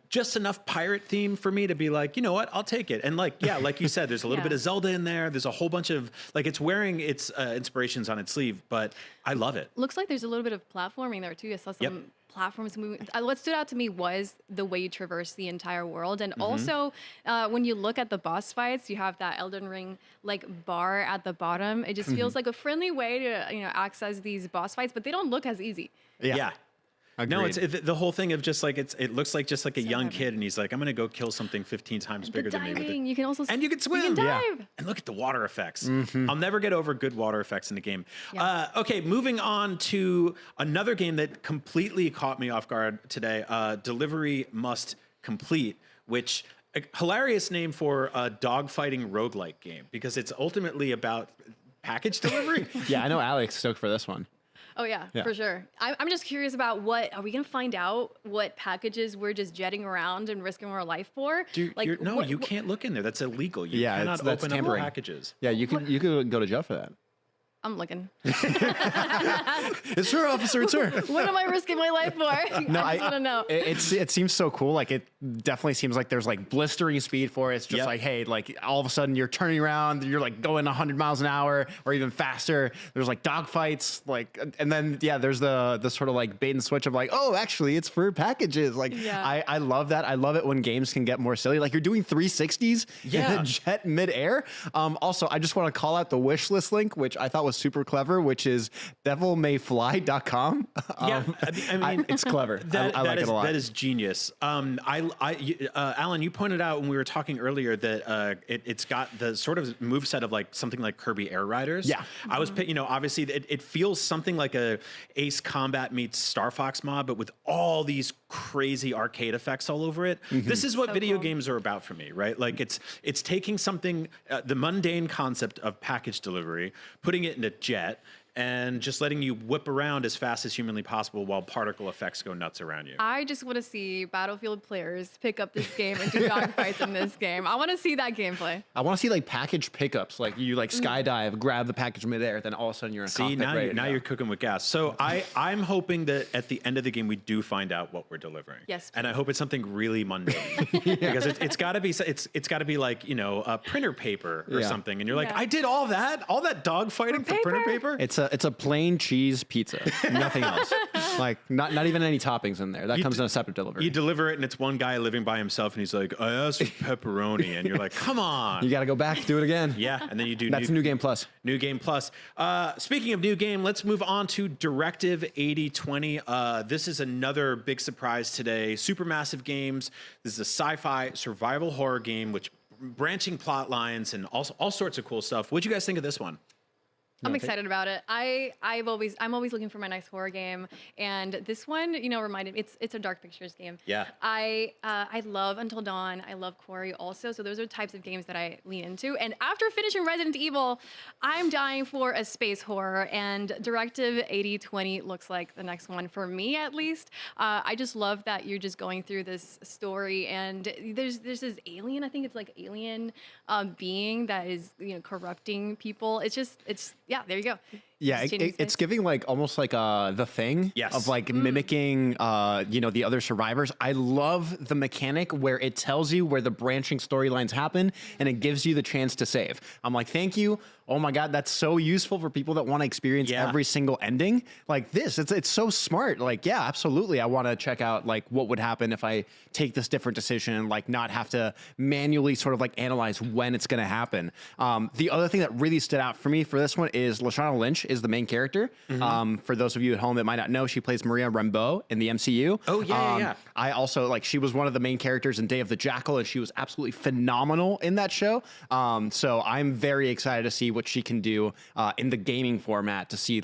Speaker 4: just enough pirate theme for me to be like, you know what, I'll take it. And like, yeah, like you said, there's a little bit of Zelda in there. There's a whole bunch of like, it's wearing its inspirations on its sleeve, but I love it.
Speaker 9: Looks like there's a little bit of platforming there too. I saw some platforms moving. What stood out to me was the way you traverse the entire world. And also when you look at the boss fights, you have that Elden Ring like bar at the bottom. It just feels like a friendly way to, access these boss fights, but they don't look as easy.
Speaker 4: Yeah.
Speaker 5: Agreed.
Speaker 4: No, it's the whole thing of just like it looks like just like a young kid, and he's like, I'm gonna go kill something 15 times bigger than me. With it.
Speaker 9: You can also
Speaker 4: and you can swim.
Speaker 9: You can dive.
Speaker 4: And look at the water effects. I'll never get over good water effects in a game. Yeah. Okay, moving on to another game that completely caught me off guard today. Delivery Must Complete, which a hilarious name for a dogfighting roguelike game because it's ultimately about package delivery.
Speaker 5: Yeah, I know Alex stoked for this one.
Speaker 9: Oh yeah,
Speaker 5: Yeah.
Speaker 9: for sure. I'm just curious about are we gonna find out what packages we're just jetting around and risking our life for?
Speaker 4: Dude, you can't look in there. That's illegal. You cannot
Speaker 5: that's
Speaker 4: open up
Speaker 5: tampering.
Speaker 4: packages.
Speaker 5: Yeah, you could go to jail for that.
Speaker 9: I'm looking.
Speaker 5: It's her, officer. It's her.
Speaker 9: What am I risking my life for?
Speaker 5: No,
Speaker 9: I just want to know.
Speaker 5: It seems so cool. Like it definitely seems like there's like blistering speed for it. It's just like, hey, like all of a sudden you're turning around, you're like going 100 miles an hour or even faster. There's like dogfights, like, and then there's the sort of like bait and switch of like, oh, actually it's for packages. Like I love that. I love it when games can get more silly. Like you're doing 360s in a jet midair. Also, I just want to call out the wish list link, which I thought was super clever, which is devilmayfly.com. I mean, it's clever. I like it a lot.
Speaker 4: That is genius. Alan, you pointed out when we were talking earlier that it's got the sort of moveset of like something like Kirby Air Riders.
Speaker 5: Yeah.
Speaker 4: I was, obviously it feels something like a Ace Combat meets Star Fox mod, but with all these crazy arcade effects all over it. This is what video games are about for me, right? Like it's taking something, the mundane concept of package delivery, putting it in a jet, and just letting you whip around as fast as humanly possible while particle effects go nuts around you.
Speaker 9: I just want to see Battlefield players pick up this game and do dogfights in this game. I want to see that gameplay.
Speaker 5: I want to see like package pickups, like you like skydive, grab the package midair, then all of a sudden you're in a cockpit.
Speaker 4: Now you're cooking with gas. So I'm hoping that at the end of the game we do find out what we're delivering.
Speaker 9: Yes.
Speaker 4: And I hope it's something really mundane because it's got to be like a printer paper or something, and you're like, I did all that dog fighting for printer paper.
Speaker 5: It's a plain cheese pizza, nothing else. Like not even any toppings in there. That comes in a separate delivery.
Speaker 4: You deliver it, and it's one guy living by himself, and he's like, I asked for pepperoni, and you're like, come on.
Speaker 5: You got to go back, do it again.
Speaker 4: Yeah, and then you do.
Speaker 5: That's New Game Plus.
Speaker 4: New Game Plus. Speaking of New Game, let's move on to Directive 8020. This is another big surprise today. Supermassive Games. This is a sci-fi survival horror game, which branching plot lines and all sorts of cool stuff. What'd you guys think of this one?
Speaker 9: I'm excited about it. I'm always looking for my next horror game, and this one, reminded me. It's a Dark Pictures game.
Speaker 4: Yeah.
Speaker 9: I love Until Dawn. I love Quarry also. So those are types of games that I lean into. And after finishing Resident Evil, I'm dying for a space horror, and Directive 8020 looks like the next one for me, at least. I just love that you're just going through this story, and there's this alien. I think it's like alien being that is corrupting people. Yeah, there you go.
Speaker 5: Yeah, it's giving like almost like The Thing of like mimicking the other survivors. I love the mechanic where it tells you where the branching storylines happen and it gives you the chance to save. I'm like, thank you. Oh my God, that's so useful for people that want to experience every single ending like this. It's so smart. Like, yeah, absolutely. I want to check out like what would happen if I take this different decision, like not have to manually sort of like analyze when it's going to happen. The other thing that really stood out for me for this one is Lashana Lynch is the main character. For those of you at home that might not know, she plays Maria Rambeau in the MCU.
Speaker 4: Oh, yeah.
Speaker 5: I also, she was one of the main characters in Day of the Jackal, and she was absolutely phenomenal in that show. So I'm very excited to see what she can do in the gaming format, to see,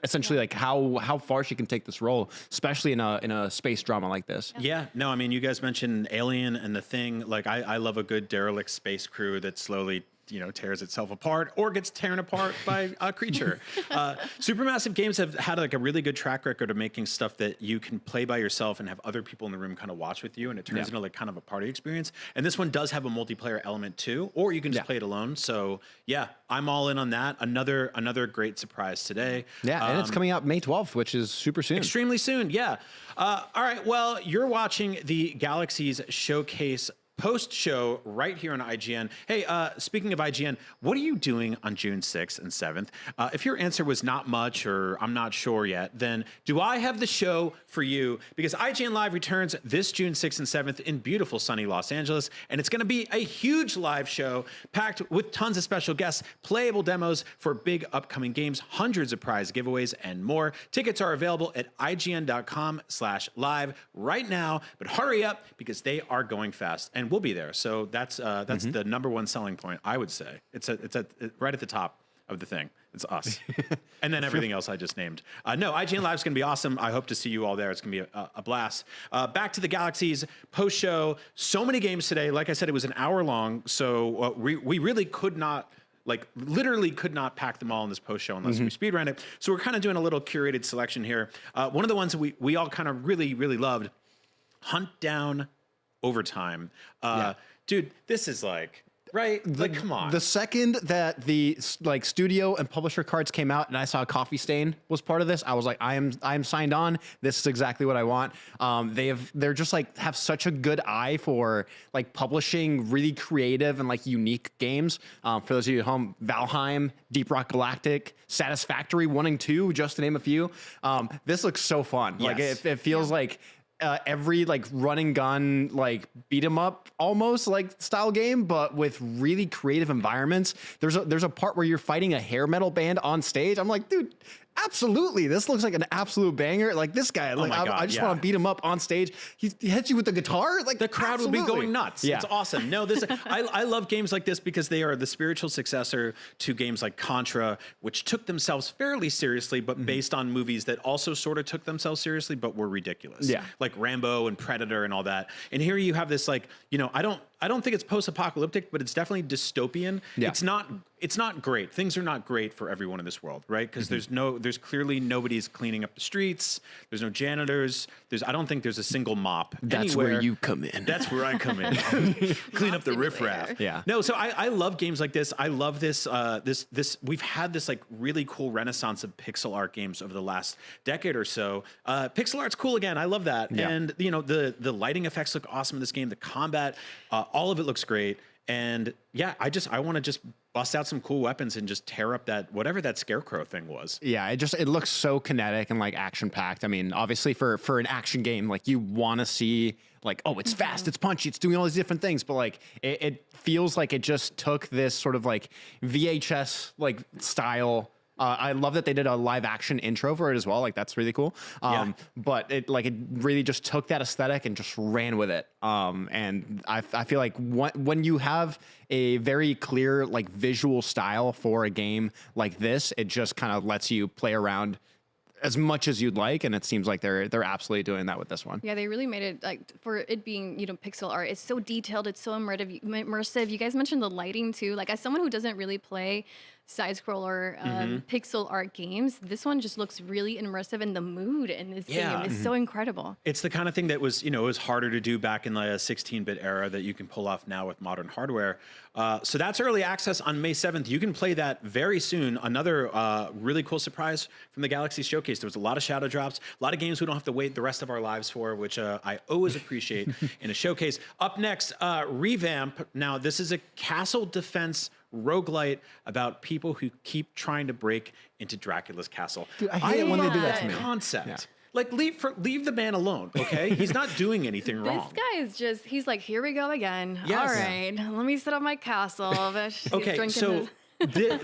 Speaker 5: essentially, how far she can take this role, especially in a space drama like this.
Speaker 4: Yeah, no, I mean, you guys mentioned Alien and The Thing. Like, I love a good derelict space crew that slowly tears itself apart or gets torn apart by a creature. Supermassive Games have had a really good track record of making stuff that you can play by yourself and have other people in the room kind of watch with you, and it turns into kind of a party experience. And this one does have a multiplayer element too, or you can just play it alone. So yeah, I'm all in on that. Another great surprise today.
Speaker 5: Yeah, and it's coming out May 12th, which is super soon.
Speaker 4: Extremely soon, yeah. All right, well, you're watching the Galaxies Showcase post-show right here on IGN. Hey, speaking of IGN, what are you doing on June 6th and 7th? If your answer was not much or I'm not sure yet, then do I have the show for you? Because IGN Live returns this June 6th and 7th in beautiful sunny Los Angeles, and it's going to be a huge live show packed with tons of special guests, playable demos for big upcoming games, hundreds of prize giveaways, and more. Tickets are available at ign.com/live right now, but hurry up because they are going fast. And we'll be there. So that's the number one selling point, I would say. It's right at the top of the thing. It's us. And then everything else I just named. No, IGN Live is going to be awesome. I hope to see you all there. It's going to be a blast. Back to the Galaxies post-show. So many games today. Like I said, it was an hour long. So we really could not like literally could not pack them all in this post show unless we speedrun it. So we're kind of doing a little curated selection here. One of the ones that we all kind of really loved, Hunt Down Overtime. Dude, this is like. Right? Like, come on.
Speaker 5: The second that the like studio and publisher cards came out and I saw Coffee Stain was part of this, I was like, I am signed on. This is exactly what I want. They're just like have such a good eye for like publishing really creative and like unique games. For those of you at home, Valheim, Deep Rock Galactic, Satisfactory 1 and 2, just to name a few. This looks so fun.
Speaker 4: Yes.
Speaker 5: Like it feels like every like run and gun, like beat 'em up almost like style game, but with really creative environments. There's a part where you're fighting a hair metal band on stage. I'm like, dude, absolutely. This looks like an absolute banger. Like this guy, like I just want to beat him up on stage. He hits you with the guitar. Like
Speaker 4: the crowd would be going nuts.
Speaker 5: Yeah.
Speaker 4: It's awesome. No, this I love games like this because they are the spiritual successor to games like Contra, which took themselves fairly seriously, but based on movies that also sort of took themselves seriously, but were ridiculous.
Speaker 5: Yeah.
Speaker 4: Like Rambo and Predator and all that. And here you have this like, you know, I don't think it's post-apocalyptic, but it's definitely dystopian.
Speaker 5: Yeah.
Speaker 4: It's not great. Things are not great for everyone in this world, right? Because there's clearly nobody's cleaning up the streets. There's no janitors. I don't think there's a single mop.
Speaker 5: That's
Speaker 4: anywhere.
Speaker 5: where you come in.
Speaker 4: That's where I come in. Clean up the riffraff.
Speaker 5: Yeah.
Speaker 4: No, so I love games like this. I love this. We've had this like really cool renaissance of pixel art games over the last decade or so. Pixel art's cool again. I love that.
Speaker 5: Yeah.
Speaker 4: And you know the lighting effects look awesome in this game. The combat, all of it looks great. And yeah, I want to just bust out some cool weapons and just tear up that whatever that scarecrow thing was.
Speaker 5: Yeah, it looks so kinetic and like action packed. I mean, obviously for an action game, like you want to see like, oh, it's fast, it's punchy, it's doing all these different things, but like it feels like it just took this sort of like VHS like style. I love that they did a live action intro for it as well. Like that's really cool. But it really just took that aesthetic and just ran with it. And I feel like when you have a very clear like visual style for a game like this, it just kind of lets you play around as much as you'd like, and it seems like they're absolutely doing that with this one.
Speaker 9: Yeah, they really made it like for it being, you know, pixel art. It's so detailed, it's so immersive. You guys mentioned the lighting too. Like as someone who doesn't really play side scroller pixel art games, this one just looks really immersive, and the mood in this game is so incredible.
Speaker 4: It's the kind of thing that was, you know, it was harder to do back in the 16-bit era that you can pull off now with modern hardware. So that's early access on May 7th. You can play that very soon. Another really cool surprise from the Galaxy Showcase. There was a lot of shadow drops, a lot of games we don't have to wait the rest of our lives for, which I always appreciate in a showcase. Up next, Revamp. Now, this is a castle defense roguelite about people who keep trying to break into Dracula's castle.
Speaker 5: Dude, I hate it when they do that to me.
Speaker 4: Concept.
Speaker 5: Yeah.
Speaker 4: Like leave the man alone, okay? He's not doing anything wrong.
Speaker 9: This guy is just, he's like, here we go again.
Speaker 4: Yes.
Speaker 9: All right, let me set up my castle.
Speaker 4: Okay, so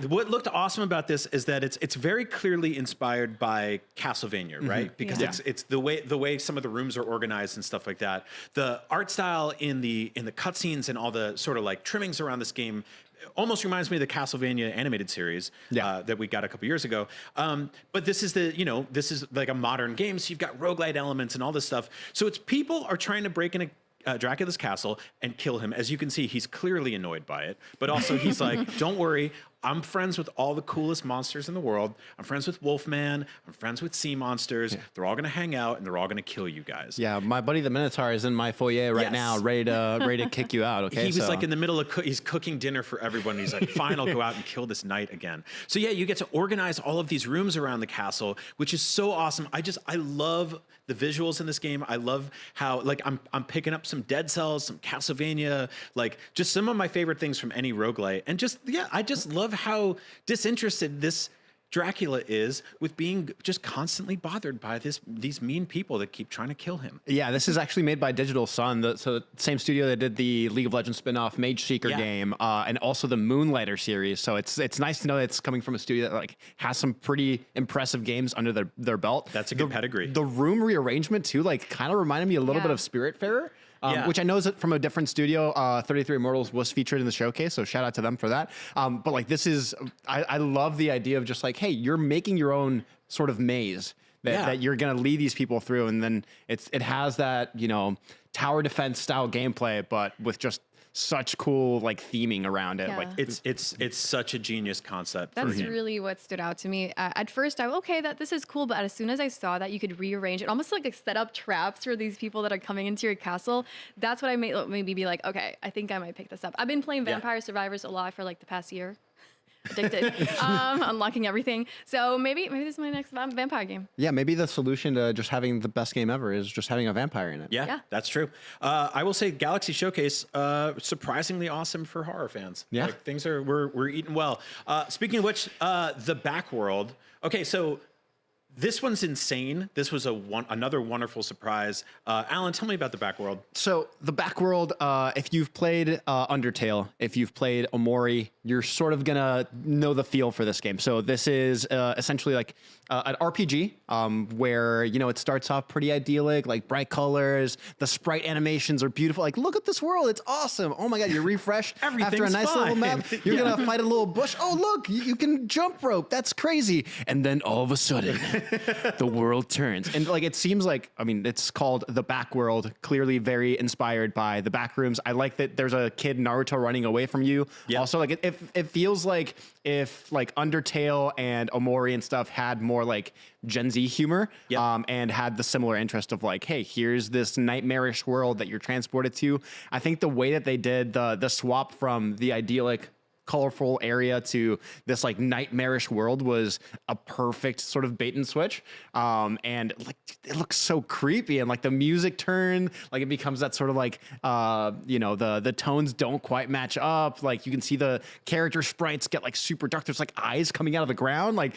Speaker 4: what looked awesome about this is that it's very clearly inspired by Castlevania, right? Because it's the way some of the rooms are organized and stuff like that. The art style in the cutscenes and all the sort of like trimmings around this game almost reminds me of the Castlevania animated series that we got a couple years ago. But this is this is like a modern game, so you've got roguelite elements and all this stuff. So it's people are trying to break into Dracula's castle and kill him. As you can see, he's clearly annoyed by it, but also he's like, don't worry, I'm friends with all the coolest monsters in the world. I'm friends with Wolfman. I'm friends with sea monsters. Yeah. They're all going to hang out and they're all going to kill you guys.
Speaker 5: Yeah, my buddy the Minotaur is in my foyer right now, ready to kick you out. Okay,
Speaker 4: he was like in the middle of he's cooking dinner for everyone. He's like, fine, I'll go out and kill this knight again. So yeah, you get to organize all of these rooms around the castle, which is so awesome. I love the visuals in this game. I love how like I'm picking up some Dead Cells, some Castlevania, like just some of my favorite things from any roguelite, and I just love how disinterested this Dracula is with being just constantly bothered by these mean people that keep trying to kill him.
Speaker 5: Yeah, this is actually made by Digital Sun, so the same studio that did the League of Legends spin-off Mage Seeker game, and also the Moonlighter series. So it's nice to know that it's coming from a studio that like has some pretty impressive games under their belt.
Speaker 4: That's a good pedigree.
Speaker 5: The room rearrangement too, like kind of reminded me a little bit of Spiritfarer. Which I know is from a different studio. 33 Immortals was featured in the showcase, so shout out to them for that. But like this is, I love the idea of just like, hey, you're making your own sort of maze that you're gonna lead these people through, and then it has that tower defense style gameplay, but with just such cool like theming around it.
Speaker 9: Yeah.
Speaker 5: Like
Speaker 4: It's such a genius concept.
Speaker 9: That's really what stood out to me. At first, this is cool, but as soon as I saw that you could rearrange it, almost like set up traps for these people that are coming into your castle, that's what made me be like, okay, I think I might pick this up. I've been playing Vampire Survivors a lot for like the past year. Addicted, unlocking everything. So maybe this is my next vampire game.
Speaker 5: Yeah, maybe the solution to just having the best game ever is just having a vampire in it.
Speaker 4: Yeah, that's true. I will say Galaxy Showcase, surprisingly awesome for horror fans.
Speaker 5: Yeah.
Speaker 4: Like, things we're eating well. Speaking of which, the Backworld. Okay, so this one's insane. This was another wonderful surprise. Alan, tell me about the Backworld.
Speaker 5: So the Backworld, if you've played Undertale, if you've played Omori, you're sort of gonna know the feel for this game. So this is essentially like an RPG where, you know, it starts off pretty idyllic, like bright colors, the sprite animations are beautiful. Like, look at this world, it's awesome. Oh my God, you refresh after a nice little map. You're gonna fight a little bush. Oh look, you can jump rope. That's crazy. And then all of a sudden, the world turns. And like, it seems like, I mean, it's called the Backworld, clearly very inspired by the Backrooms. I like that there's a kid Naruto running away from you. Yep. Also, like it feels like if like Undertale and Omori and stuff had more like Gen Z humor, and had the similar interest of like, hey, here's this nightmarish world that you're transported to. I think the way that they did the swap from the idyllic colorful area to this like nightmarish world was a perfect sort of bait and switch. And like, it looks so creepy, and like the music turn, like it becomes that sort of like, you know, the tones don't quite match up. Like you can see the character sprites get like super dark. There's like eyes coming out of the ground. Like,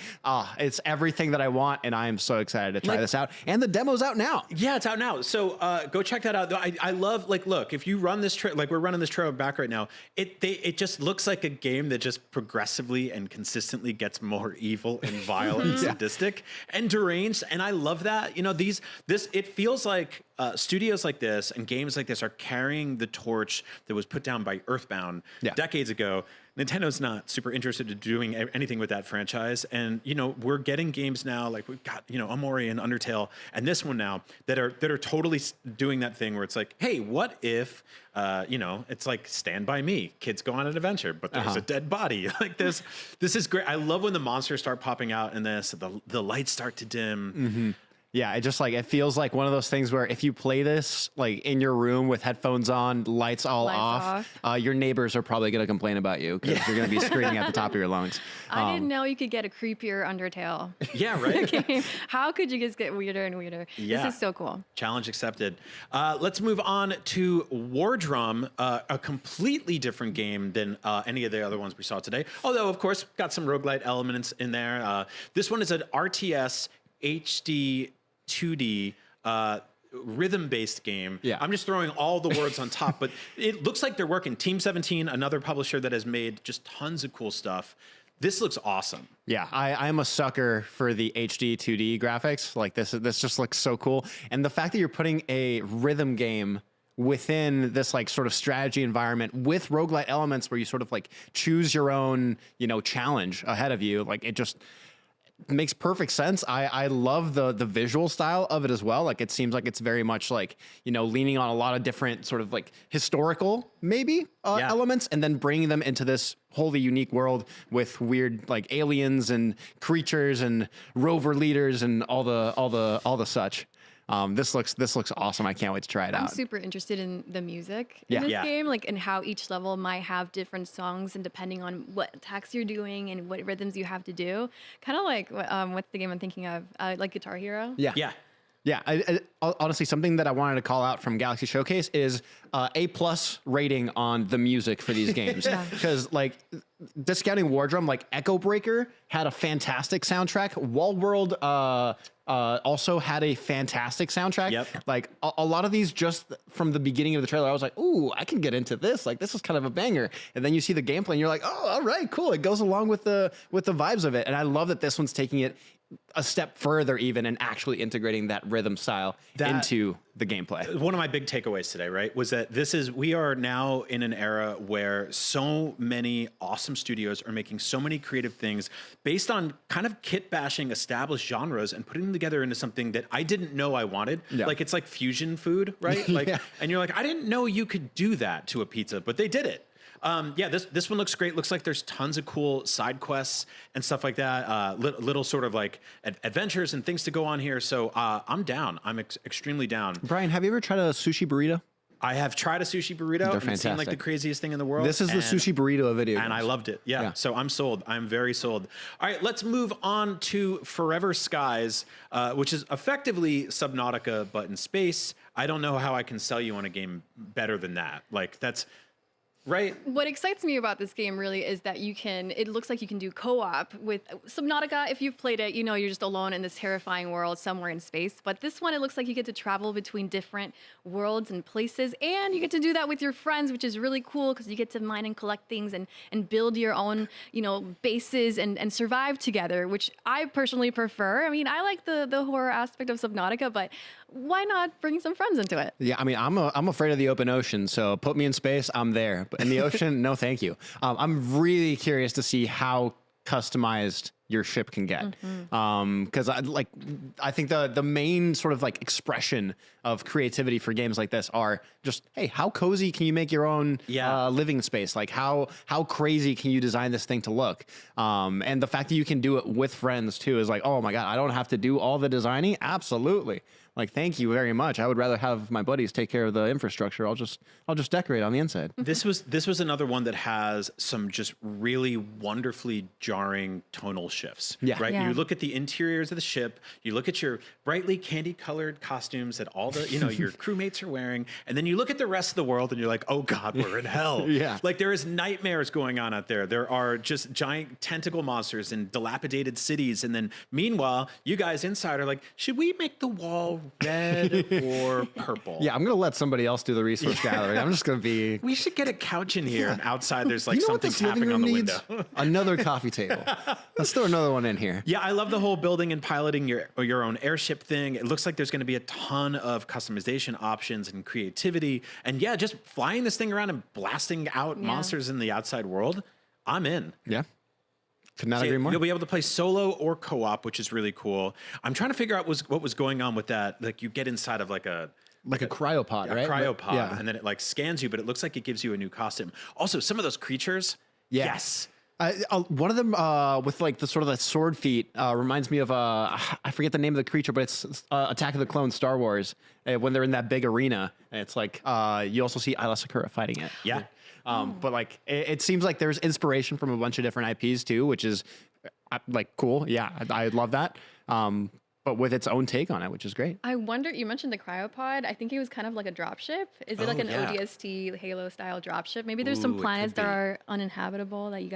Speaker 5: it's everything that I want. And I am so excited to try this out. And the demo's out now.
Speaker 4: Yeah, it's out now. So go check that out. I love, like, look, if you run this like we're running this trailer back right now, it just looks like a game that just progressively and consistently gets more evil and vile and sadistic and deranged. And I love that. You know, it feels like studios like this and games like this are carrying the torch that was put down by Earthbound decades ago. Nintendo's not super interested in doing anything with that franchise. And, you know, we're getting games now, like we've got, you know, Omori and Undertale and this one now that are totally doing that thing where it's like, hey, what if, you know, it's like Stand By Me, kids go on an adventure, but there's a dead body. Like this is great. I love when the monsters start popping out in this, the lights start to dim.
Speaker 5: Mm-hmm. Yeah, it feels like one of those things where if you play this like in your room with headphones on, lights off, your neighbors are probably going to complain about you because you're going to be screaming at the top of your lungs.
Speaker 9: I didn't know you could get a creepier Undertale.
Speaker 4: Yeah, right?
Speaker 9: How could you just get weirder and weirder?
Speaker 4: Yeah.
Speaker 9: This is so cool.
Speaker 4: Challenge accepted. Let's move on to War Drum, a completely different game than any of the other ones we saw today. Although, of course, got some roguelite elements in there. This one is an RTS HD 2D rhythm-based game. Yeah. I'm just throwing all the words on top, but it looks like they're working. Team 17, another publisher that has made just tons of cool stuff. This looks awesome.
Speaker 5: Yeah, I'm a sucker for the HD 2D graphics. Like this just looks so cool. And the fact that you're putting a rhythm game within this like sort of strategy environment with roguelite elements where you sort of like choose your own, you know, challenge ahead of you, like it just makes perfect sense. I love the visual style of it as well. Like it seems like it's very much like, you know, leaning on a lot of different sort of like historical maybe elements and then bringing them into this wholly unique world with weird like aliens and creatures and rover leaders and all the such. This looks awesome. I can't wait to try it out.
Speaker 9: I'm super interested in the music in this game, like, and how each level might have different songs, and depending on what attacks you're doing and what rhythms you have to do. Kind of like what's the game I'm thinking of? Like Guitar Hero.
Speaker 5: Yeah. I honestly, something that I wanted to call out from Galaxy Showcase is A+ rating on the music for these games. Because like discounting War Drum, like Echo Breaker had a fantastic soundtrack. Warworld also had a fantastic soundtrack. Yep. Like a lot of these, just from the beginning of the trailer, I was like, ooh, I can get into this. Like this is kind of a banger. And then you see the gameplay and you're like, oh, all right, cool. It goes along with the vibes of it. And I love that this one's taking it a step further even and actually integrating that rhythm style into the gameplay.
Speaker 4: One of my big takeaways today, right, was that we are now in an era where so many awesome studios are making so many creative things based on kind of kit bashing established genres and putting them together into something that I didn't know I wanted.
Speaker 5: Yeah.
Speaker 4: Like it's like fusion food, right? Like, and you're like, I didn't know you could do that to a pizza, but they did it. This one looks great. Looks like there's tons of cool side quests and stuff like that. Little sort of like adventures and things to go on here. So I'm down. I'm extremely down.
Speaker 5: Brian, have you ever tried a sushi burrito?
Speaker 4: I have tried a sushi burrito.
Speaker 5: They're
Speaker 4: and
Speaker 5: fantastic.
Speaker 4: it seemed like the craziest thing in the world.
Speaker 5: This is the sushi burrito of video games.
Speaker 4: And I loved it. Yeah. So I'm sold. I'm very sold. All right, let's move on to Forever Skies, which is effectively Subnautica, but in space. I don't know how I can sell you on a game better than that. Like that's... Right.
Speaker 9: What excites me about this game really is that it looks like you can do co-op with Subnautica. If you've played it, you know you're just alone in this terrifying world somewhere in space. But this one, it looks like you get to travel between different worlds and places. And you get to do that with your friends, which is really cool because you get to mine and collect things and build your own, bases and survive together, which I personally prefer. I mean, I like the horror aspect of Subnautica, but why not bring some friends into it?
Speaker 5: Yeah, I mean, I'm afraid of the open ocean, so put me in space, I'm there. But in the ocean, no, thank you. I'm really curious to see how customized your ship can get, because I think the main sort of like expression of creativity for games like this are just, hey, how cozy can you make your own living space? Like how crazy can you design this thing to look? And the fact that you can do it with friends too is like, oh my god, I don't have to do all the designing. Absolutely. Like, thank you very much. I would rather have my buddies take care of the infrastructure. I'll just decorate on the inside.
Speaker 4: This was another one that has some just really wonderfully jarring tonal shifts.
Speaker 5: Yeah.
Speaker 4: Right.
Speaker 5: Yeah.
Speaker 4: You look at the interiors of the ship. You look at your brightly candy-colored costumes that all the your crewmates are wearing, and then you look at the rest of the world, and you're like, oh god, we're in hell.
Speaker 5: Yeah.
Speaker 4: Like there is nightmares going on out there. There are just giant tentacle monsters and dilapidated cities, and then meanwhile, you guys inside are like, should we make the wall red or purple?
Speaker 5: Yeah, I'm gonna let somebody else do the resource gathering. I'm just gonna be.
Speaker 4: We should get a couch in here, and outside there's like
Speaker 5: You know what
Speaker 4: something
Speaker 5: this living
Speaker 4: tapping on
Speaker 5: room
Speaker 4: the
Speaker 5: needs?
Speaker 4: window.
Speaker 5: Another coffee table. Let's throw another one in here.
Speaker 4: Yeah, I love the whole building and piloting your own airship thing. It looks like there's going to be a ton of customization options and creativity, and yeah, just flying this thing around and blasting out monsters in the outside world. I'm in.
Speaker 5: Yeah. Could not agree more.
Speaker 4: You'll be able to play solo or co-op, which is really cool. I'm trying to figure out what was going on with that. Like you get inside of like a
Speaker 5: cryopod, right?
Speaker 4: Cryopod,
Speaker 5: Yeah.
Speaker 4: and then it like scans you, but it looks like it gives you a new costume. Also, some of those creatures, yes.
Speaker 5: One of them with like the sort of the sword feet reminds me of I forget the name of the creature, but it's Attack of the Clones, Star Wars. When they're in that big arena, and it's like you also see Ayla Sakura fighting it.
Speaker 4: Yeah.
Speaker 5: But like it seems like there's inspiration from a bunch of different IPs too, which is like cool. Yeah, I love that. But with its own take on it, which is great.
Speaker 9: I wonder, you mentioned the cryopod. I think it was kind of like a dropship. Is it like an ODST Halo style dropship? Maybe there's some planets that are uninhabitable that you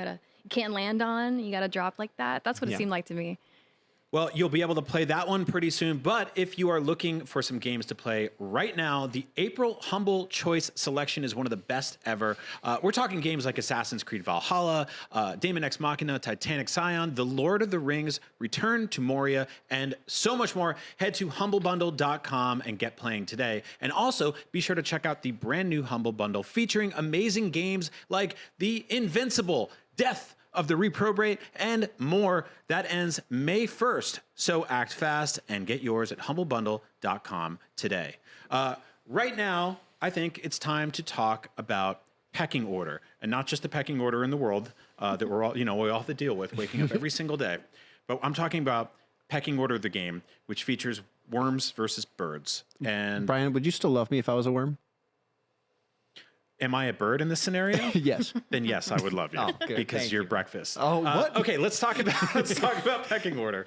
Speaker 9: can't land on. You gotta drop like that. That's what it seemed like to me.
Speaker 4: Well, you'll be able to play that one pretty soon. But if you are looking for some games to play right now, the April Humble Choice selection is one of the best ever. We're talking games like Assassin's Creed Valhalla, Daemon X Machina, Titanic Scion, The Lord of the Rings, Return to Moria, and so much more. Head to humblebundle.com and get playing today. And also be sure to check out the brand new Humble Bundle featuring amazing games like The Invincible, Death of the Reprobate, and more. That ends May 1st. So act fast and get yours at humblebundle.com today. Right now, I think it's time to talk about pecking order, and not just the pecking order in the world that we all have to deal with waking up every single day. But I'm talking about pecking order, the game, which features worms versus birds. And
Speaker 5: Brian, would you still love me if I was a worm?
Speaker 4: Am I a bird in this scenario?
Speaker 5: Yes.
Speaker 4: Then yes, I would love you because
Speaker 5: Thank
Speaker 4: you're
Speaker 5: you.
Speaker 4: breakfast.
Speaker 5: Oh, what?
Speaker 4: Okay, let's talk about pecking order.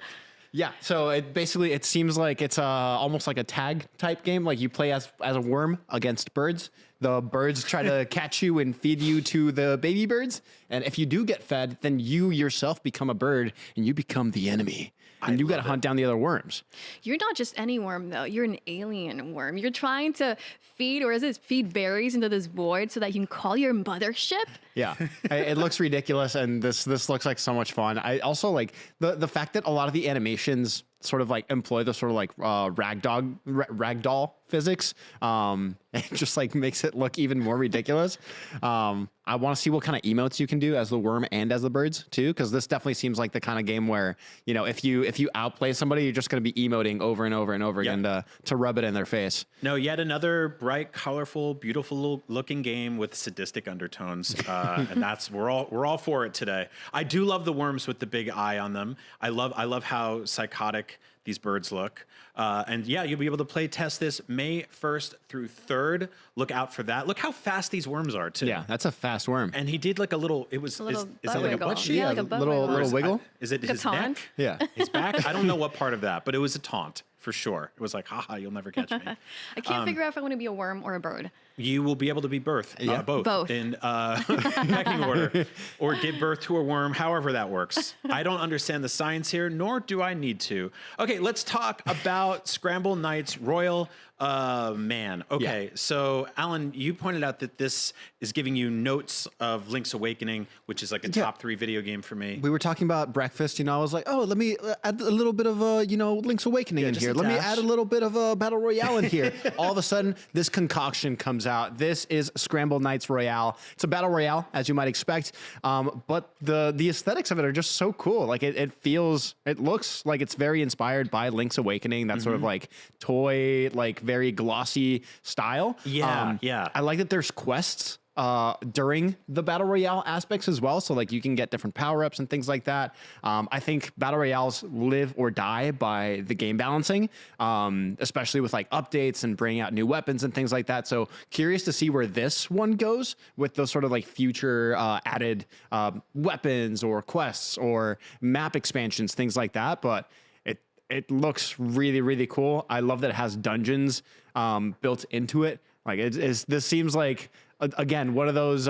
Speaker 5: Yeah, so it seems like it's almost like a tag type game. Like you play as a worm against birds. The birds try to catch you and feed you to the baby birds. And if you do get fed, then you yourself become a bird and you become the enemy. And you got to hunt down the other worms.
Speaker 9: You're not just any worm, though. You're an alien worm. You're trying to feed berries into this void so that you can call your mothership?
Speaker 5: Yeah, it looks ridiculous, and this looks like so much fun. I also like the fact that a lot of the animations sort of like employ the sort of like ragdoll physics. It just like makes it look even more ridiculous. I want to see what kind of emotes you can do as the worm and as the birds too, because this definitely seems like the kind of game where, you know, if you outplay somebody, you're just going to be emoting over and over and over again to rub it in their face.
Speaker 4: No, yet another bright, colorful, beautiful looking game with sadistic undertones, and that's we're all for it today. I do love the worms with the big eye on them. I love how psychotic these birds look. And yeah, you'll be able to play test this May 1st through 3rd. Look out for that. Look how fast these worms are too.
Speaker 5: Yeah, that's a fast worm.
Speaker 4: And he did like a little, is that like a butt cheek?
Speaker 9: Yeah, like a butt
Speaker 5: little wiggle.
Speaker 4: Is it
Speaker 9: like
Speaker 4: his
Speaker 9: a
Speaker 4: neck?
Speaker 9: taunt?
Speaker 5: Yeah.
Speaker 4: His back? I don't know what part of that, but it was a taunt for sure. It was like, haha, you'll never catch me.
Speaker 9: I can't figure out if I want to be a worm or a bird.
Speaker 4: You will be able to be both in pecking order, or give birth to a worm, however that works. I don't understand the science here, nor do I need to. Okay, let's talk about Scramble Knights Royal Man. Okay, so Alan, you pointed out that this is giving you notes of Link's Awakening, which is like a top 3 video game for me.
Speaker 5: We were talking about breakfast, you know, I was like, oh, let me add a little bit of, Link's Awakening in here. Let me add a little bit of a Battle Royale in here. All of a sudden, this concoction comes out. This is Scramble Knights Royale. It's a Battle Royale, as you might expect, but the aesthetics of it are just so cool. Like, it looks like it's very inspired by Link's Awakening, that sort of like toy, like very glossy style.
Speaker 4: Yeah.
Speaker 5: I like that there's quests during the Battle Royale aspects as well. So like you can get different power-ups and things like that. I think Battle Royales live or die by the game balancing, especially with like updates and bringing out new weapons and things like that. So curious to see where this one goes with those sort of like future added weapons or quests or map expansions, things like that. But it looks really, really cool. I love that it has dungeons built into it. Like this seems like, again, one of those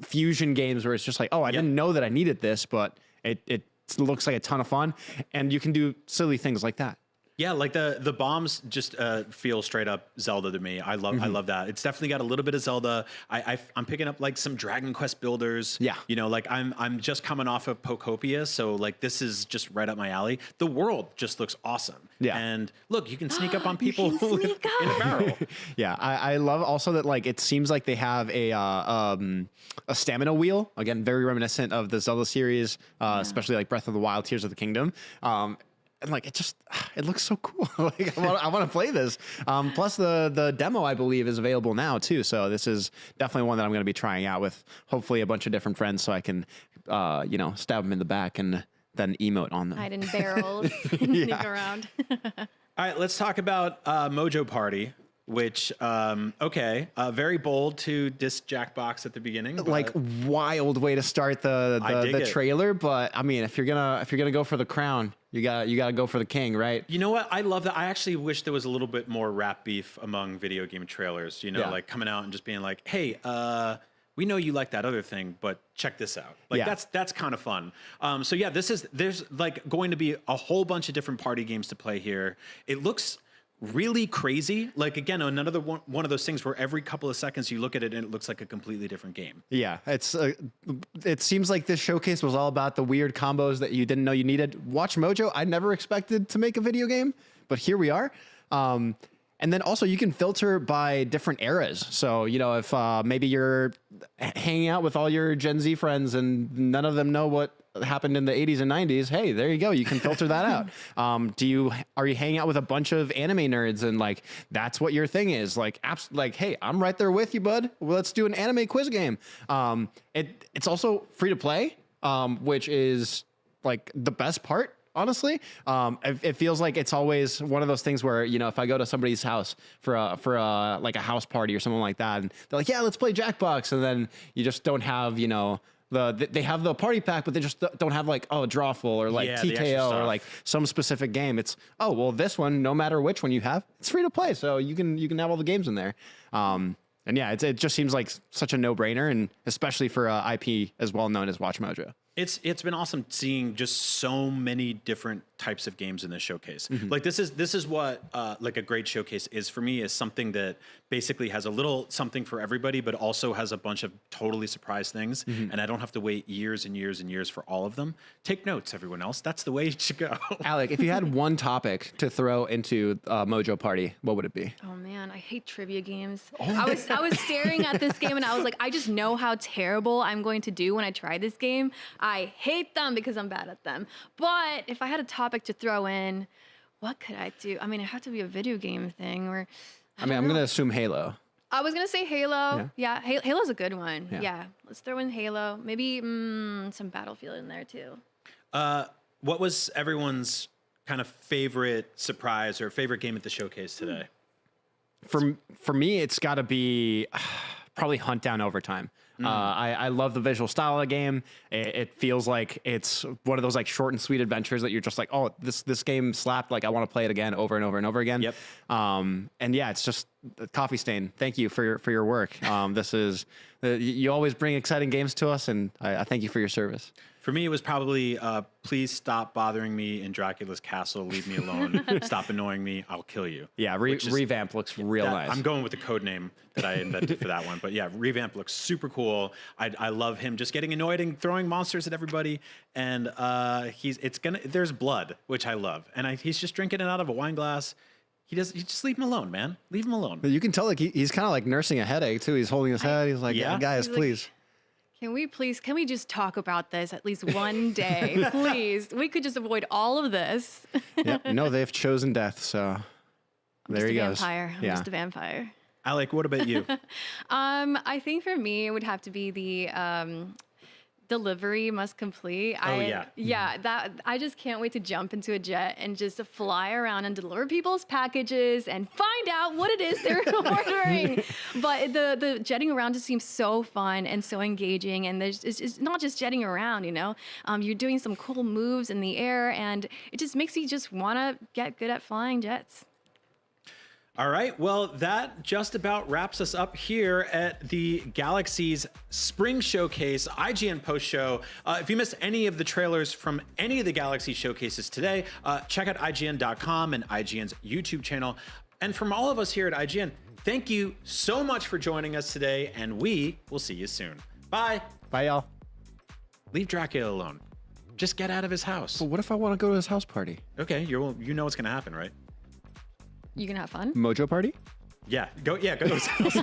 Speaker 5: fusion games where it's just like, oh, I didn't know that I needed this, but it looks like a ton of fun, and you can do silly things like that.
Speaker 4: Yeah, like the bombs just feel straight up Zelda to me. I love that. It's definitely got a little bit of Zelda. I'm picking up like some Dragon Quest builders.
Speaker 5: Yeah,
Speaker 4: you know, like I'm just coming off of Pokopia, so like this is just right up my alley. The world just looks awesome.
Speaker 5: Yeah,
Speaker 4: and look, you can sneak up on people in a barrel.
Speaker 5: Yeah, I love also that like it seems like they have a stamina wheel. Again, very reminiscent of the Zelda series, especially like Breath of the Wild, Tears of the Kingdom. And like it looks so cool. Like I want to play this. Plus the demo I believe is available now too. So this is definitely one that I'm going to be trying out with hopefully a bunch of different friends, so I can stab them in the back and then emote on them.
Speaker 9: Hide in barrels and sneak around.
Speaker 4: All right, let's talk about Mojo Party. Which very bold to diss Jackbox at the beginning.
Speaker 5: Like wild way to start the trailer, but I mean, if you're gonna go for the crown, you gotta go for the king, right?
Speaker 4: You know what? I love that. I actually wish there was a little bit more rap beef among video game trailers. You know, like coming out and just being like, hey, we know you like that other thing, but check this out. Like that's kind of fun. So yeah, there's like going to be a whole bunch of different party games to play here. It looks really crazy. Like again, another one of those things where every couple of seconds you look at it and it looks like a completely different game.
Speaker 5: Yeah, it seems like this showcase was all about the weird combos that you didn't know you needed. Watch Mojo. I never expected to make a video game, but here we are. And then also you can filter by different eras. So, you know, if maybe you're hanging out with all your Gen Z friends and none of them know what happened in the 80s and 90s, hey, there you go. You can filter that out. Are you hanging out with a bunch of anime nerds and like that's what your thing is? Like, hey, I'm right there with you, bud. Well, let's do an anime quiz game. It's also free to play, which is like the best part. Honestly, it feels like it's always one of those things where, you know, if I go to somebody's house for a like a house party or something like that, and they're like, yeah, let's play Jackbox, and then you just don't have, you know, they have the party pack, but they just don't have like Drawful or like TKO or like some specific game. It's this one, no matter which one you have, it's free to play, so you can have all the games in there. And yeah, it just seems like such a no-brainer, and especially for IP as well known as Watch Mojo.
Speaker 4: It's been awesome seeing just so many different types of games in this showcase. Like this is what like a great showcase is for me, is something that basically has a little something for everybody, but also has a bunch of totally surprise things. And I don't have to wait years and years and years for all of them. Take notes, everyone else. That's the way it should go.
Speaker 5: Alec, if you had one topic to throw into Mojo Party, what would it be?
Speaker 9: Oh man, I hate trivia games. I was staring at this game and I was like, I just know how terrible I'm going to do when I try this game. I hate them because I'm bad at them. But if I had a topic to throw in, what could I do? I mean, it had to be a video game thing, or
Speaker 5: I'm going to assume Halo.
Speaker 9: I was gonna say Halo. Yeah, Halo's a good one. Yeah, let's throw in Halo. Maybe some Battlefield in there too.
Speaker 4: What was everyone's kind of favorite surprise or favorite game at the showcase today?
Speaker 5: For me, it's got to be probably Hunt Down Overtime. I love the visual style of the game. It feels like it's one of those like short and sweet adventures that you're just like, oh, this game slapped. Like I want to play it again over and over and over again. Yep. And yeah, it's just Coffee Stain. Thank you for your work. This is you always bring exciting games to us, and I thank you for your service.
Speaker 4: For me, it was probably, please stop bothering me in Dracula's castle. Leave me alone. Stop annoying me. I'll kill you.
Speaker 5: Yeah, Revamp looks real nice.
Speaker 4: I'm going with the code name that I invented for that one. But yeah, Revamp looks super cool. I love him just getting annoyed and throwing monsters at everybody. And there's blood, which I love. And he's just drinking it out of a wine glass. You just leave him alone, man. Leave him alone.
Speaker 5: You can tell like he's kind of like nursing a headache too. He's holding his head. He's like, yeah, guys, please.
Speaker 9: Can we just talk about this at least one day, please? We could just avoid all of this.
Speaker 5: Yep. No, they've chosen death, so there he goes.
Speaker 9: I'm just a vampire.
Speaker 4: Alec, what about you?
Speaker 9: I think for me, it would have to be the delivery must complete. I just can't wait to jump into a jet and just fly around and deliver people's packages and find out what it is they're ordering. But the jetting around just seems so fun and so engaging, and it's not just jetting around, you know. You're doing some cool moves in the air, and it just makes you just want to get good at flying jets.
Speaker 4: All right, well, that just about wraps us up here at the Galaxies Spring Showcase IGN Post Show. If you missed any of the trailers from any of the Galaxy showcases today, check out IGN.com and IGN's YouTube channel. And from all of us here at IGN, thank you so much for joining us today, and we will see you soon. Bye.
Speaker 5: Bye, y'all.
Speaker 4: Leave Dracula alone. Just get out of his house.
Speaker 5: Well, what if I want to go to his house party?
Speaker 4: Okay, you know what's going to happen, right?
Speaker 9: You can have fun.
Speaker 5: Mojo Party?
Speaker 4: Yeah, go to his house.